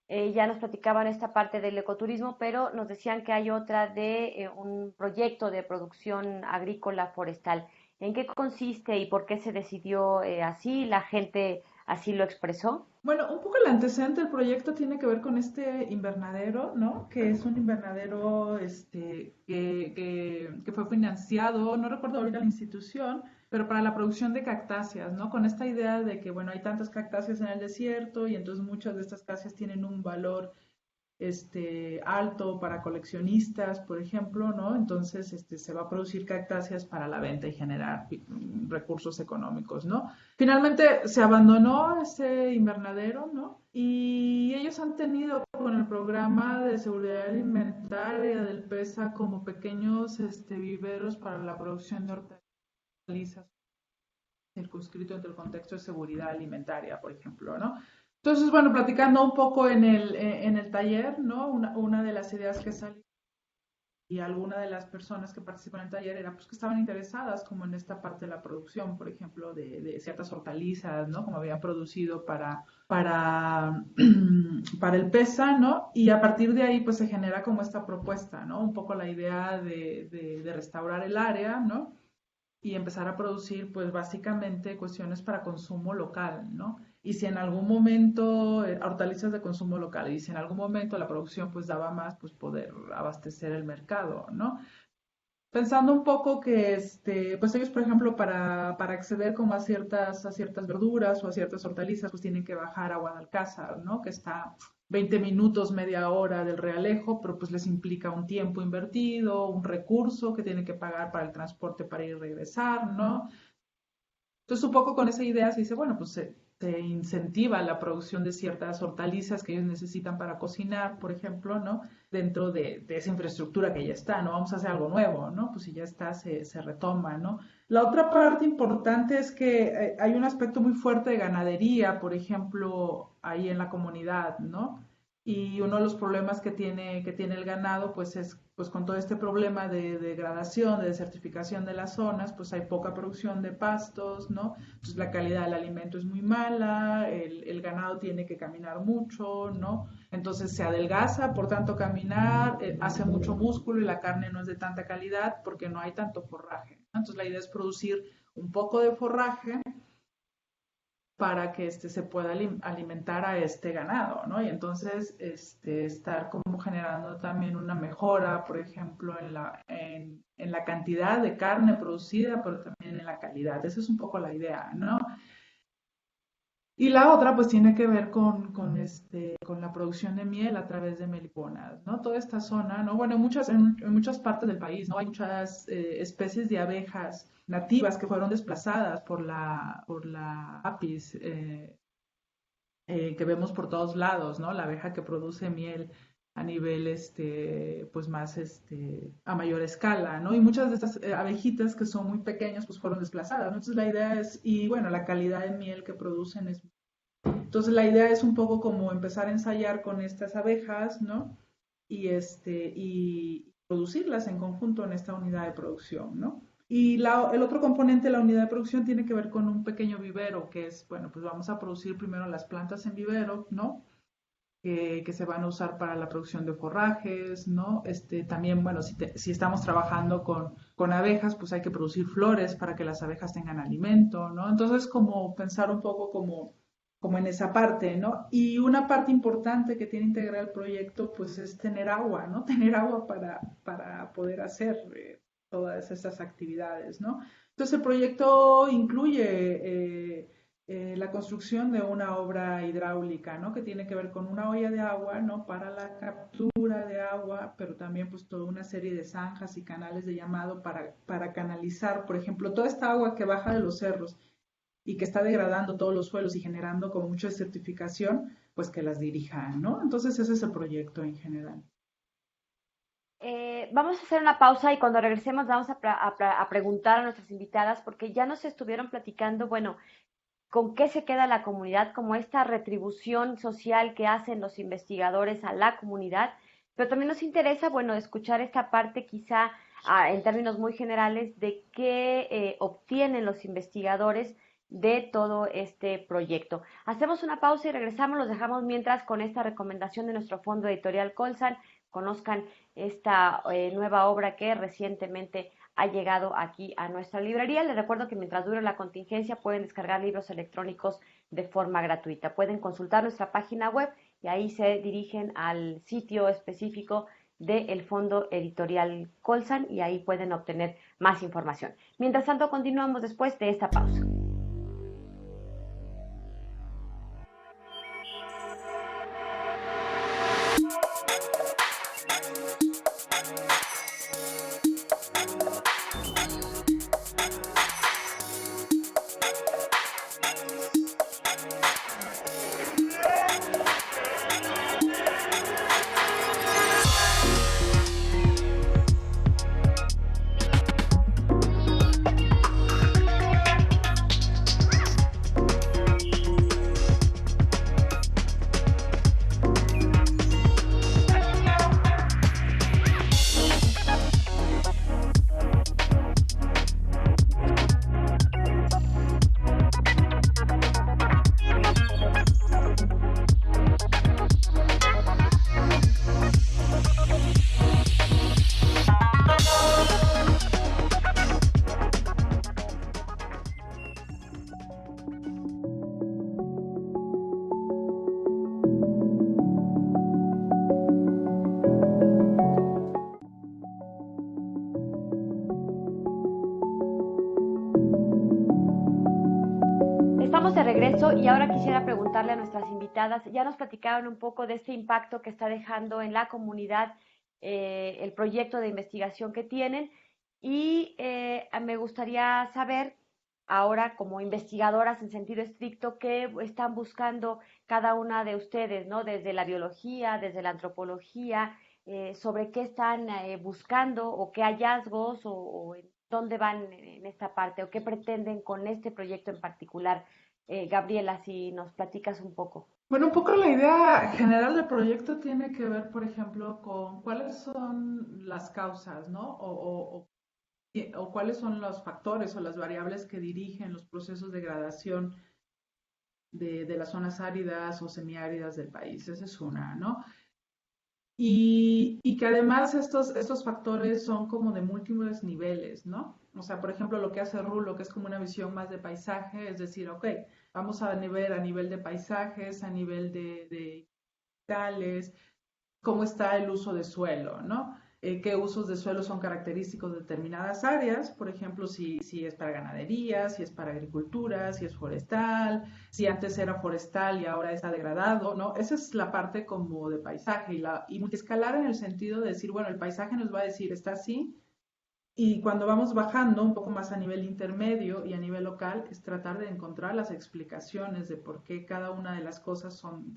Ya nos platicaban esta parte del ecoturismo, pero nos decían que hay otra de un proyecto de producción agrícola forestal. ¿En qué consiste y por qué se decidió así? ¿La gente así lo expresó? Bueno, un poco el antecedente del proyecto tiene que ver con este invernadero, ¿no? Que es un invernadero que fue financiado, no recuerdo ahorita la institución, pero para la producción de cactáceas, ¿no? Con esta idea de que, bueno, hay tantas cactáceas en el desierto y entonces muchas de estas cactáceas tienen un valor alto para coleccionistas, por ejemplo, ¿no? Entonces se va a producir cactáceas para la venta y generar recursos económicos, ¿no? Finalmente se abandonó ese invernadero, ¿no? Y y ellos han tenido con el programa de seguridad alimentaria del PESA como pequeños viveros para la producción de hortalizas circunscrito entre el contexto de seguridad alimentaria, por ejemplo, ¿no? Entonces, bueno, platicando un poco en el taller, ¿no? Una de las ideas que salió y alguna de las personas que participan en el taller era pues que estaban interesadas como en esta parte de la producción, por ejemplo, de ciertas hortalizas, ¿no? Como habían producido para el PESA, ¿no? Y a partir de ahí pues se genera como esta propuesta, ¿no? Un poco la idea de restaurar el área, ¿no? Y empezar a producir pues básicamente cuestiones para consumo local, ¿no? Y si en algún momento, hortalizas de consumo local, y si en algún momento la producción pues daba más, pues poder abastecer el mercado, ¿no? Pensando un poco que, pues ellos, por ejemplo, para acceder como a ciertas verduras o a ciertas hortalizas, pues tienen que bajar a Guadalcázar, ¿no? Que está 20 minutos, media hora del Realejo, pero pues les implica un tiempo invertido, un recurso que tienen que pagar para el transporte para ir y regresar, ¿no? Entonces, un poco con esa idea se dice, bueno, pues se incentiva la producción de ciertas hortalizas que ellos necesitan para cocinar, por ejemplo, ¿no? Dentro de esa infraestructura que ya está, ¿no? Vamos a hacer algo nuevo, ¿no? Pues si ya está, se retoma, ¿no? La otra parte importante es que hay un aspecto muy fuerte de ganadería, por ejemplo, ahí en la comunidad, ¿no? Y uno de los problemas que tiene el ganado, pues es pues con todo este problema de degradación, de desertificación de las zonas, pues hay poca producción de pastos, ¿no? Entonces la calidad del alimento es muy mala, el ganado tiene que caminar mucho, ¿no? Entonces se adelgaza por tanto caminar, hace mucho músculo y la carne no es de tanta calidad porque no hay tanto forraje, ¿no? Entonces la idea es producir un poco de forraje para que se pueda alimentar a este ganado, ¿no? Y entonces estar como generando también una mejora, por ejemplo, en la cantidad de carne producida, pero también en la calidad. Esa es un poco la idea, ¿no? Y la otra, pues, tiene que ver con la producción de miel a través de meliponas, ¿no? Toda esta zona, ¿no? Bueno, en muchas partes del país, ¿no? Hay muchas especies de abejas nativas que fueron desplazadas por la apis que vemos por todos lados, ¿no? La abeja que produce miel a nivel, pues más, a mayor escala, ¿no? Y muchas de estas abejitas que son muy pequeñas, pues fueron desplazadas, ¿no? Entonces la idea es, y bueno, la calidad de miel que producen es... Entonces la idea es un poco como empezar a ensayar con estas abejas, ¿no? Y producirlas en conjunto en esta unidad de producción, ¿no? Y el otro componente de la unidad de producción tiene que ver con un pequeño vivero, que es, bueno, pues vamos a producir primero las plantas en vivero, ¿no? Que se van a usar para la producción de forrajes, ¿no? También, bueno, si estamos trabajando con abejas, pues hay que producir flores para que las abejas tengan alimento, ¿no? Entonces, como pensar un poco como en esa parte, ¿no? Y una parte importante que tiene integrar el proyecto, pues es tener agua, ¿no? Tener agua para poder hacer todas estas actividades, ¿no? Entonces, el proyecto incluye la construcción de una obra hidráulica, ¿no? Que tiene que ver con una olla de agua, ¿no? Para la captura de agua, pero también pues toda una serie de zanjas y canales de llamado para canalizar, por ejemplo, toda esta agua que baja de los cerros y que está degradando todos los suelos y generando como mucha desertificación, pues que las dirijan, ¿no? Entonces ese es el proyecto en general. Vamos a hacer una pausa y cuando regresemos vamos a preguntar a nuestras invitadas porque ya nos estuvieron platicando, bueno, con qué se queda la comunidad, como esta retribución social que hacen los investigadores a la comunidad, pero también nos interesa, bueno, escuchar esta parte quizá en términos muy generales de qué obtienen los investigadores de todo este proyecto. Hacemos una pausa y regresamos, los dejamos mientras con esta recomendación de nuestro fondo editorial Colsan, conozcan esta nueva obra que recientemente ha llegado aquí a nuestra librería. Les recuerdo que mientras dure la contingencia pueden descargar libros electrónicos de forma gratuita. Pueden consultar nuestra página web y ahí se dirigen al sitio específico del Fondo Editorial Colsan y ahí pueden obtener más información. Mientras tanto, continuamos después de esta pausa. regreso y ahora quisiera preguntarle a nuestras invitadas, ya nos platicaron un poco de este impacto que está dejando en la comunidad el proyecto de investigación que tienen y me gustaría saber ahora como investigadoras en sentido estricto qué están buscando cada una de ustedes, ¿no? Desde la biología, desde la antropología, sobre qué están buscando o qué hallazgos o dónde van en esta parte o qué pretenden con este proyecto en particular. Gabriela, si nos platicas un poco. Bueno, un poco la idea general del proyecto tiene que ver, por ejemplo, con cuáles son las causas, ¿no? O cuáles son los factores o las variables que dirigen los procesos de degradación de las zonas áridas o semiáridas del país. Esa es una, ¿no? Y que además estos factores son como de múltiples niveles, ¿no? O sea, por ejemplo, lo que hace Rulo, que es como una visión más de paisaje, es decir, ok, vamos a ver a nivel de paisajes, a nivel de tales, cómo está el uso de suelo, ¿no? Qué usos de suelo son característicos de determinadas áreas, por ejemplo, si es para ganadería, si es para agricultura, si es forestal, si antes era forestal y ahora está degradado, ¿no? Esa es la parte como de paisaje y multiescalar en el sentido de decir, bueno, el paisaje nos va a decir, está así, y cuando vamos bajando un poco más a nivel intermedio y a nivel local, es tratar de encontrar las explicaciones de por qué cada una de las cosas son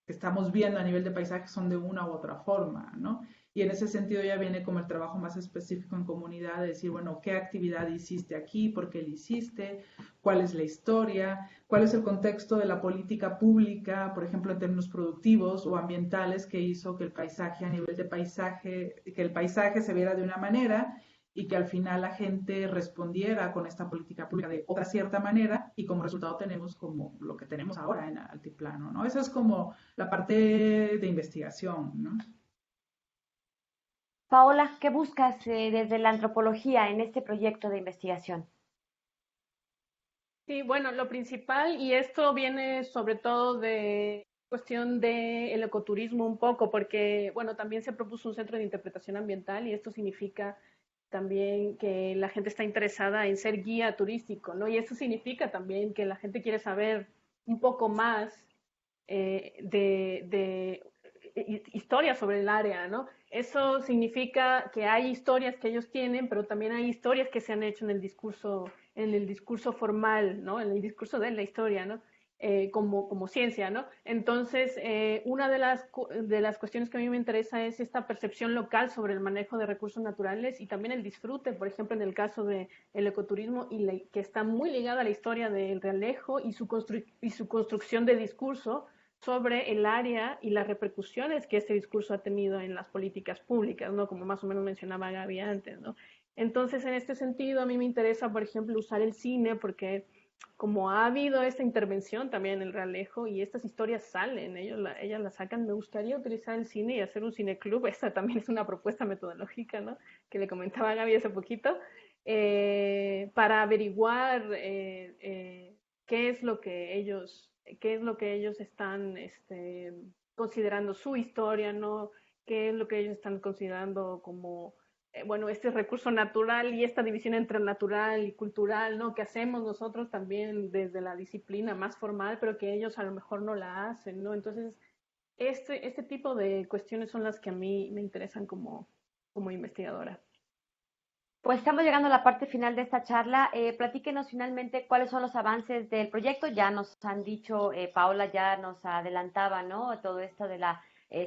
que estamos viendo a nivel de paisaje son de una u otra forma, ¿no? Y en ese sentido ya viene como el trabajo más específico en comunidad, de decir, bueno, ¿qué actividad hiciste aquí? ¿Por qué la hiciste? ¿Cuál es la historia? ¿Cuál es el contexto de la política pública, por ejemplo, en términos productivos o ambientales, que hizo que el paisaje, a nivel de paisaje, que el paisaje se viera de una manera y que al final la gente respondiera con esta política pública de otra cierta manera y como resultado tenemos como lo que tenemos ahora en Altiplano, ¿no? Esa es como la parte de investigación, ¿no? Paola, ¿qué buscas desde la antropología en este proyecto de investigación? Sí, bueno, lo principal, y esto viene sobre todo de cuestión del ecoturismo un poco, porque, bueno, también se propuso un centro de interpretación ambiental y esto significa también que la gente está interesada en ser guía turístico, ¿no? Y eso significa también que la gente quiere saber un poco más de historia sobre el área, ¿no? Eso significa que hay historias que ellos tienen, pero también hay historias que se han hecho en el discurso formal, ¿no? En el discurso de la historia, ¿no? Como ciencia, ¿no? Entonces, una de las cuestiones que a mí me interesa es esta percepción local sobre el manejo de recursos naturales y también el disfrute, por ejemplo, en el caso del ecoturismo, que está muy ligada a la historia del Realejo y su construcción de discurso sobre el área y las repercusiones que este discurso ha tenido en las políticas públicas, ¿no? Como más o menos mencionaba Gaby antes, ¿no? Entonces, en este sentido, a mí me interesa, por ejemplo, usar el cine porque como ha habido esta intervención también en el Realejo y estas historias salen, ellas las sacan, me gustaría utilizar el cine y hacer un cineclub, esta también es una propuesta metodológica, ¿no? Que le comentaba a Gaby hace poquito, para averiguar qué es lo que ellos están considerando su historia, ¿no? Qué es lo que ellos están considerando como bueno, este recurso natural y esta división entre natural y cultural, ¿no? Que hacemos nosotros también desde la disciplina más formal, pero que ellos a lo mejor no la hacen, ¿no? Entonces, este tipo de cuestiones son las que a mí me interesan como investigadora. Pues estamos llegando a la parte final de esta charla. Platíquenos finalmente cuáles son los avances del proyecto. Ya nos han dicho, Paola ya nos adelantaba, ¿no? Todo esto de la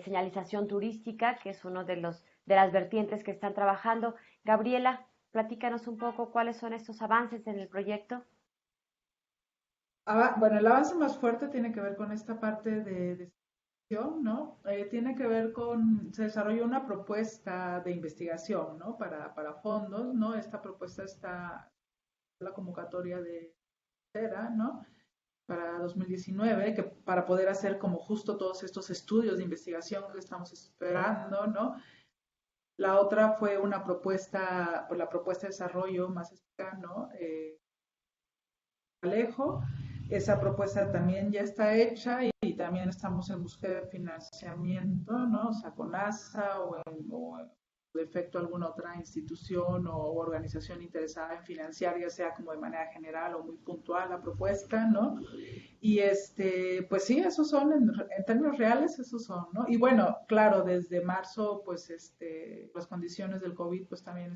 señalización turística, que es uno de las vertientes que están trabajando. Gabriela, platícanos un poco cuáles son estos avances en el proyecto. Bueno, el avance más fuerte tiene que ver con esta parte de ¿no? Tiene que ver se desarrolló una propuesta de investigación, ¿no? Para fondos, ¿no? Esta propuesta está en la convocatoria de CERA, ¿no? Para 2019, que para poder hacer como justo todos estos estudios de investigación que estamos esperando, ¿no? La otra fue una propuesta, pues la propuesta de desarrollo más específica, ¿no? Alejo. Esa propuesta también ya está hecha y también estamos en búsqueda de financiamiento, ¿no? O sea, con NASA o defecto alguna otra institución o organización interesada en financiar, ya sea como de manera general o muy puntual la propuesta, ¿no? Y pues sí, esos son, en términos reales, esos son, ¿no? Y bueno, claro, desde marzo, pues las condiciones del COVID, pues también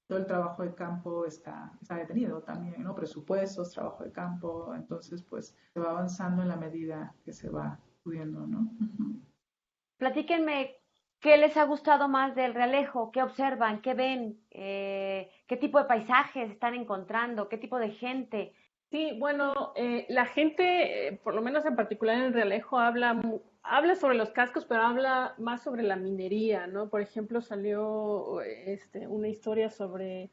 todo el trabajo de campo está detenido también, ¿no? Presupuestos, trabajo de campo, entonces pues se va avanzando en la medida que se va pudiendo, ¿no? Uh-huh. Platíquenme, ¿qué les ha gustado más del Realejo? ¿Qué observan? ¿Qué ven? ¿Qué tipo de paisajes están encontrando? ¿Qué tipo de gente? Sí, bueno, la gente, por lo menos en particular en el Realejo, habla sobre los cascos, pero habla más sobre la minería, ¿no? Por ejemplo, salió una historia sobre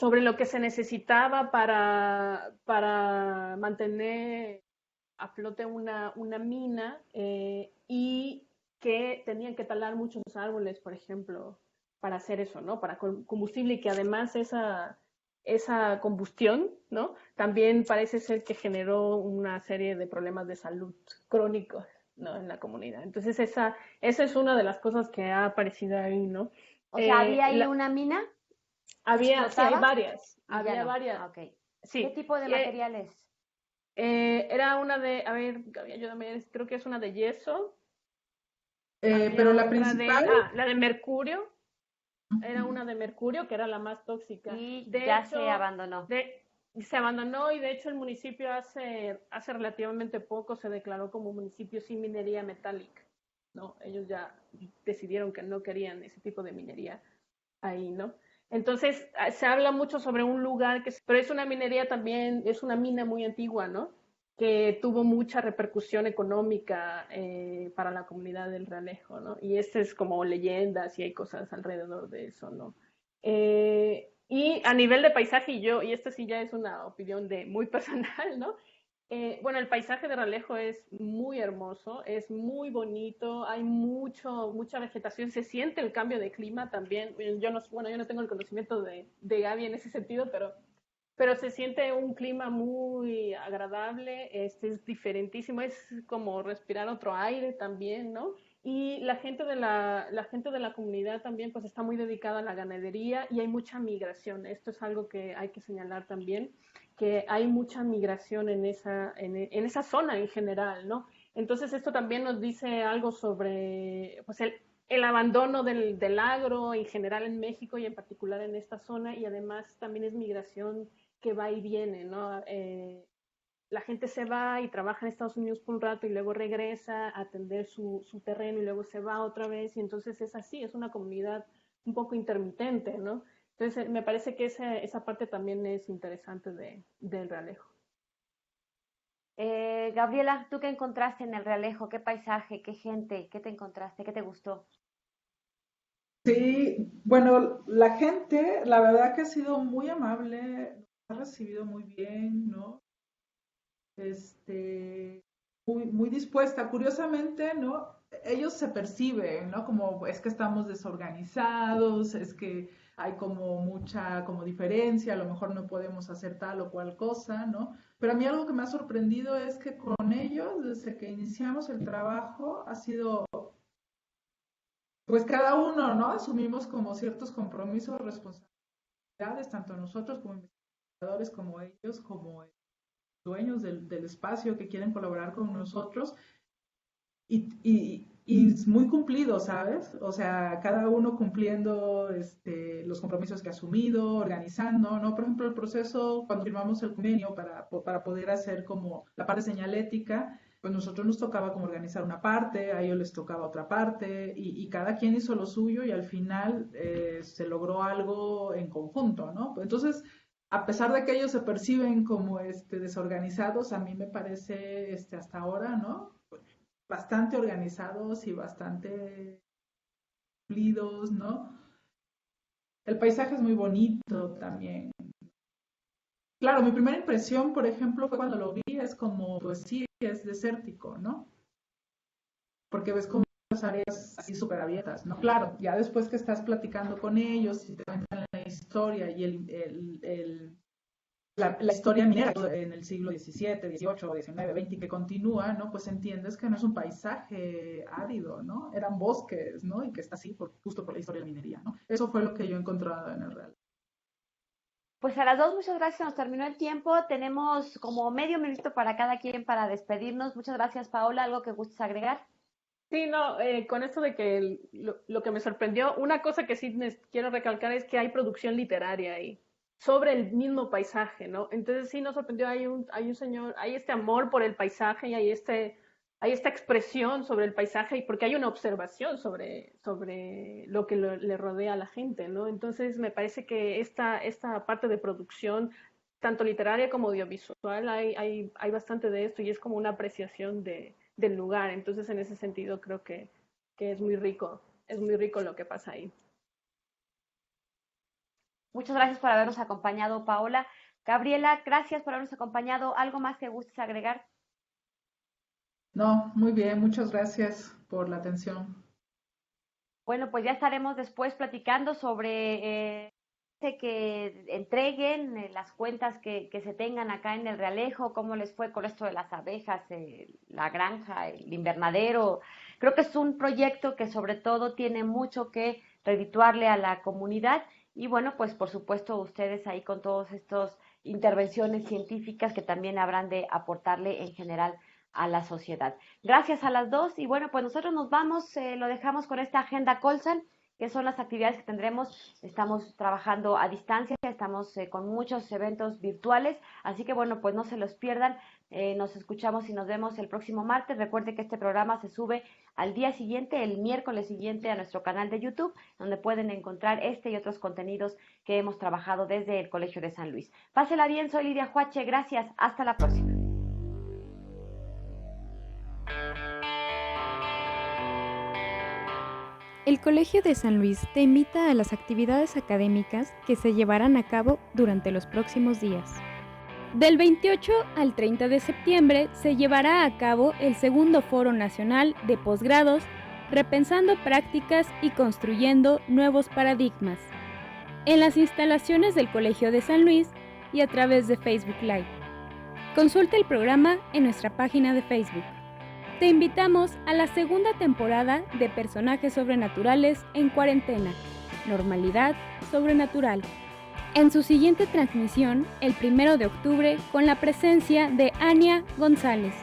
lo que se necesitaba para mantener a flote una mina y que tenían que talar muchos árboles, por ejemplo, para hacer eso, ¿no? Para combustible y que además esa combustión, ¿no? También parece ser que generó una serie de problemas de salud crónicos, ¿no? En la comunidad. Entonces esa es una de las cosas que ha aparecido ahí, ¿no? O sea, ¿había ahí una mina? Sí, hay ¿Explotaba? varias, Ya había no. varias. Ah, ok. Sí. ¿Qué tipo de materiales? Era una a ver, Gaby, ayúdame, creo que es una de yeso. Pero Había la otra principal... la de mercurio. Era una de mercurio que era la más tóxica. Y De ya se hecho, abandonó. se abandonó y de hecho el municipio hace relativamente poco se declaró como municipio sin minería metálica, ¿no? Ellos ya decidieron que no querían ese tipo de minería ahí, ¿no? Entonces, se habla mucho sobre un lugar pero es una minería también, es una mina muy antigua, ¿no? Que tuvo mucha repercusión económica para la comunidad del Realejo, ¿no? Y es como leyendas y hay cosas alrededor de eso, ¿no? Y a nivel de paisaje, y esto sí ya es una opinión de muy personal, ¿no? Bueno, el paisaje de Ralejo es muy hermoso, es muy bonito, hay mucha vegetación, se siente el cambio de clima también. Yo no tengo el conocimiento de Gaby en ese sentido, pero se siente un clima muy agradable, es diferentísimo, es como respirar otro aire también, ¿no? Y la gente de la comunidad también pues está muy dedicada a la ganadería y hay mucha migración. Esto es algo que hay que señalar también, que hay mucha migración en esa zona en general, ¿no? Entonces esto también nos dice algo sobre pues el abandono del agro en general en México y en particular en esta zona y además también es migración que va y viene, ¿no? La gente se va y trabaja en Estados Unidos por un rato y luego regresa a atender su terreno y luego se va otra vez y entonces es así, es una comunidad un poco intermitente, ¿no? Entonces me parece que esa parte también es interesante del Realejo. Gabriela, ¿tú qué encontraste en el Realejo? ¿Qué paisaje? ¿Qué gente? ¿Qué te encontraste? ¿Qué te gustó? Sí, bueno, la gente, la verdad que ha sido muy amable, ha recibido muy bien, ¿no? Muy dispuesta. Curiosamente, ¿no? Ellos se perciben, ¿no? Como es que estamos desorganizados, es que hay como mucha como diferencia, a lo mejor no podemos hacer tal o cual cosa, ¿no? Pero a mí algo que me ha sorprendido es que con ellos, desde que iniciamos el trabajo, ha sido, pues cada uno, ¿no? Asumimos como ciertos compromisos, responsabilidades, tanto nosotros como investigadores, como ellos, como dueños del espacio que quieren colaborar con nosotros y muy cumplido, ¿sabes? O sea, cada uno cumpliendo los compromisos que ha asumido, organizando, ¿no? Por ejemplo, el proceso, cuando firmamos el convenio para poder hacer como la parte señalética, pues nosotros nos tocaba como organizar una parte, a ellos les tocaba otra parte, y cada quien hizo lo suyo y al final se logró algo en conjunto, ¿no? Entonces, a pesar de que ellos se perciben como desorganizados, a mí me parece hasta ahora, ¿no? Bastante organizados y bastante cumplidos, ¿no? El paisaje es muy bonito también. Claro, mi primera impresión, por ejemplo, fue cuando lo vi, es como, pues sí, es desértico, ¿no? Porque ves como las áreas así súper abiertas, ¿no? Claro, ya después que estás platicando con ellos y te cuentan la historia y la historia minera en el siglo XVII, XVIII, XIX, XX, que continúa, ¿no? Pues entiendes que no es un paisaje árido, ¿no? Eran bosques, ¿no? Y que está así justo por la historia de la minería, ¿no? Eso fue lo que yo he encontrado en el real. Pues a las dos, muchas gracias, nos terminó el tiempo. Tenemos como medio minuto para cada quien para despedirnos. Muchas gracias, Paola. ¿Algo que gustes agregar? Sí, no, con esto de que lo que me sorprendió, una cosa que sí quiero recalcar es que hay producción literaria ahí, sobre el mismo paisaje, ¿no? Entonces sí nos sorprendió, hay un señor, hay este amor por el paisaje y hay esta expresión sobre el paisaje y porque hay una observación sobre lo que le rodea a la gente, ¿no? Entonces me parece que esta parte de producción, tanto literaria como audiovisual, hay bastante de esto y es como una apreciación del lugar. Entonces en ese sentido creo que es muy rico lo que pasa ahí. Muchas gracias por habernos acompañado, Paola. Gabriela, gracias por habernos acompañado. ¿Algo más que gustes agregar? No, muy bien, muchas gracias por la atención. Bueno, pues ya estaremos después platicando sobre que entreguen las cuentas que se tengan acá en el Realejo, cómo les fue con esto de las abejas, la granja, el invernadero. Creo que es un proyecto que sobre todo tiene mucho que redituarle a la comunidad y bueno, pues por supuesto ustedes ahí con todas estas intervenciones científicas que también habrán de aportarle en general a la sociedad. Gracias a las dos y bueno, pues nosotros nos vamos, lo dejamos con esta agenda Colsan, que son las actividades que tendremos. Estamos trabajando a distancia, estamos con muchos eventos virtuales, así que bueno, pues no se los pierdan. Nos escuchamos y nos vemos el próximo martes. Recuerde que este programa se sube al día siguiente, el miércoles siguiente, a nuestro canal de YouTube, donde pueden encontrar este y otros contenidos que hemos trabajado desde el Colegio de San Luis. Pásela bien, soy Lidia Huache, gracias, hasta la próxima. El Colegio de San Luis te invita a las actividades académicas que se llevarán a cabo durante los próximos días. Del 28 al 30 de septiembre se llevará a cabo el segundo Foro Nacional de Posgrados, repensando prácticas y construyendo nuevos paradigmas, en las instalaciones del Colegio de San Luis y a través de Facebook Live. Consulta el programa en nuestra página de Facebook. Te invitamos a la segunda temporada de Personajes Sobrenaturales en Cuarentena, Normalidad Sobrenatural. En su siguiente transmisión, el 1 de octubre, con la presencia de Ania González,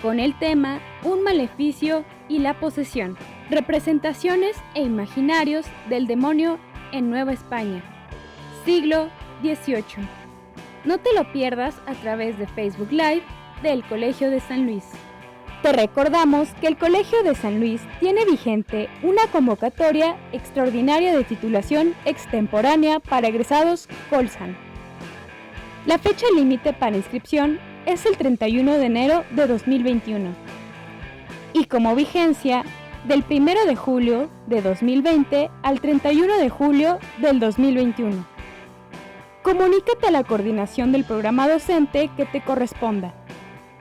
con el tema Un maleficio y la posesión, representaciones e imaginarios del demonio en Nueva España, siglo XVIII. No te lo pierdas a través de Facebook Live del Colegio de San Luis. Te recordamos que el Colegio de San Luis tiene vigente una convocatoria extraordinaria de titulación extemporánea para egresados Colsan. La fecha límite para inscripción es el 31 de enero de 2021 y como vigencia del 1 de julio de 2020 al 31 de julio del 2021. Comunícate a la coordinación del programa docente que te corresponda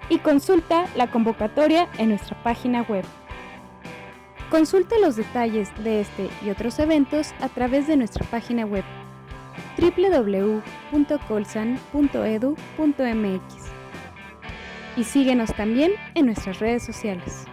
y consulta la convocatoria en nuestra página web. Consulta los detalles de este y otros eventos a través de nuestra página web www.colsan.edu.mx y síguenos también en nuestras redes sociales.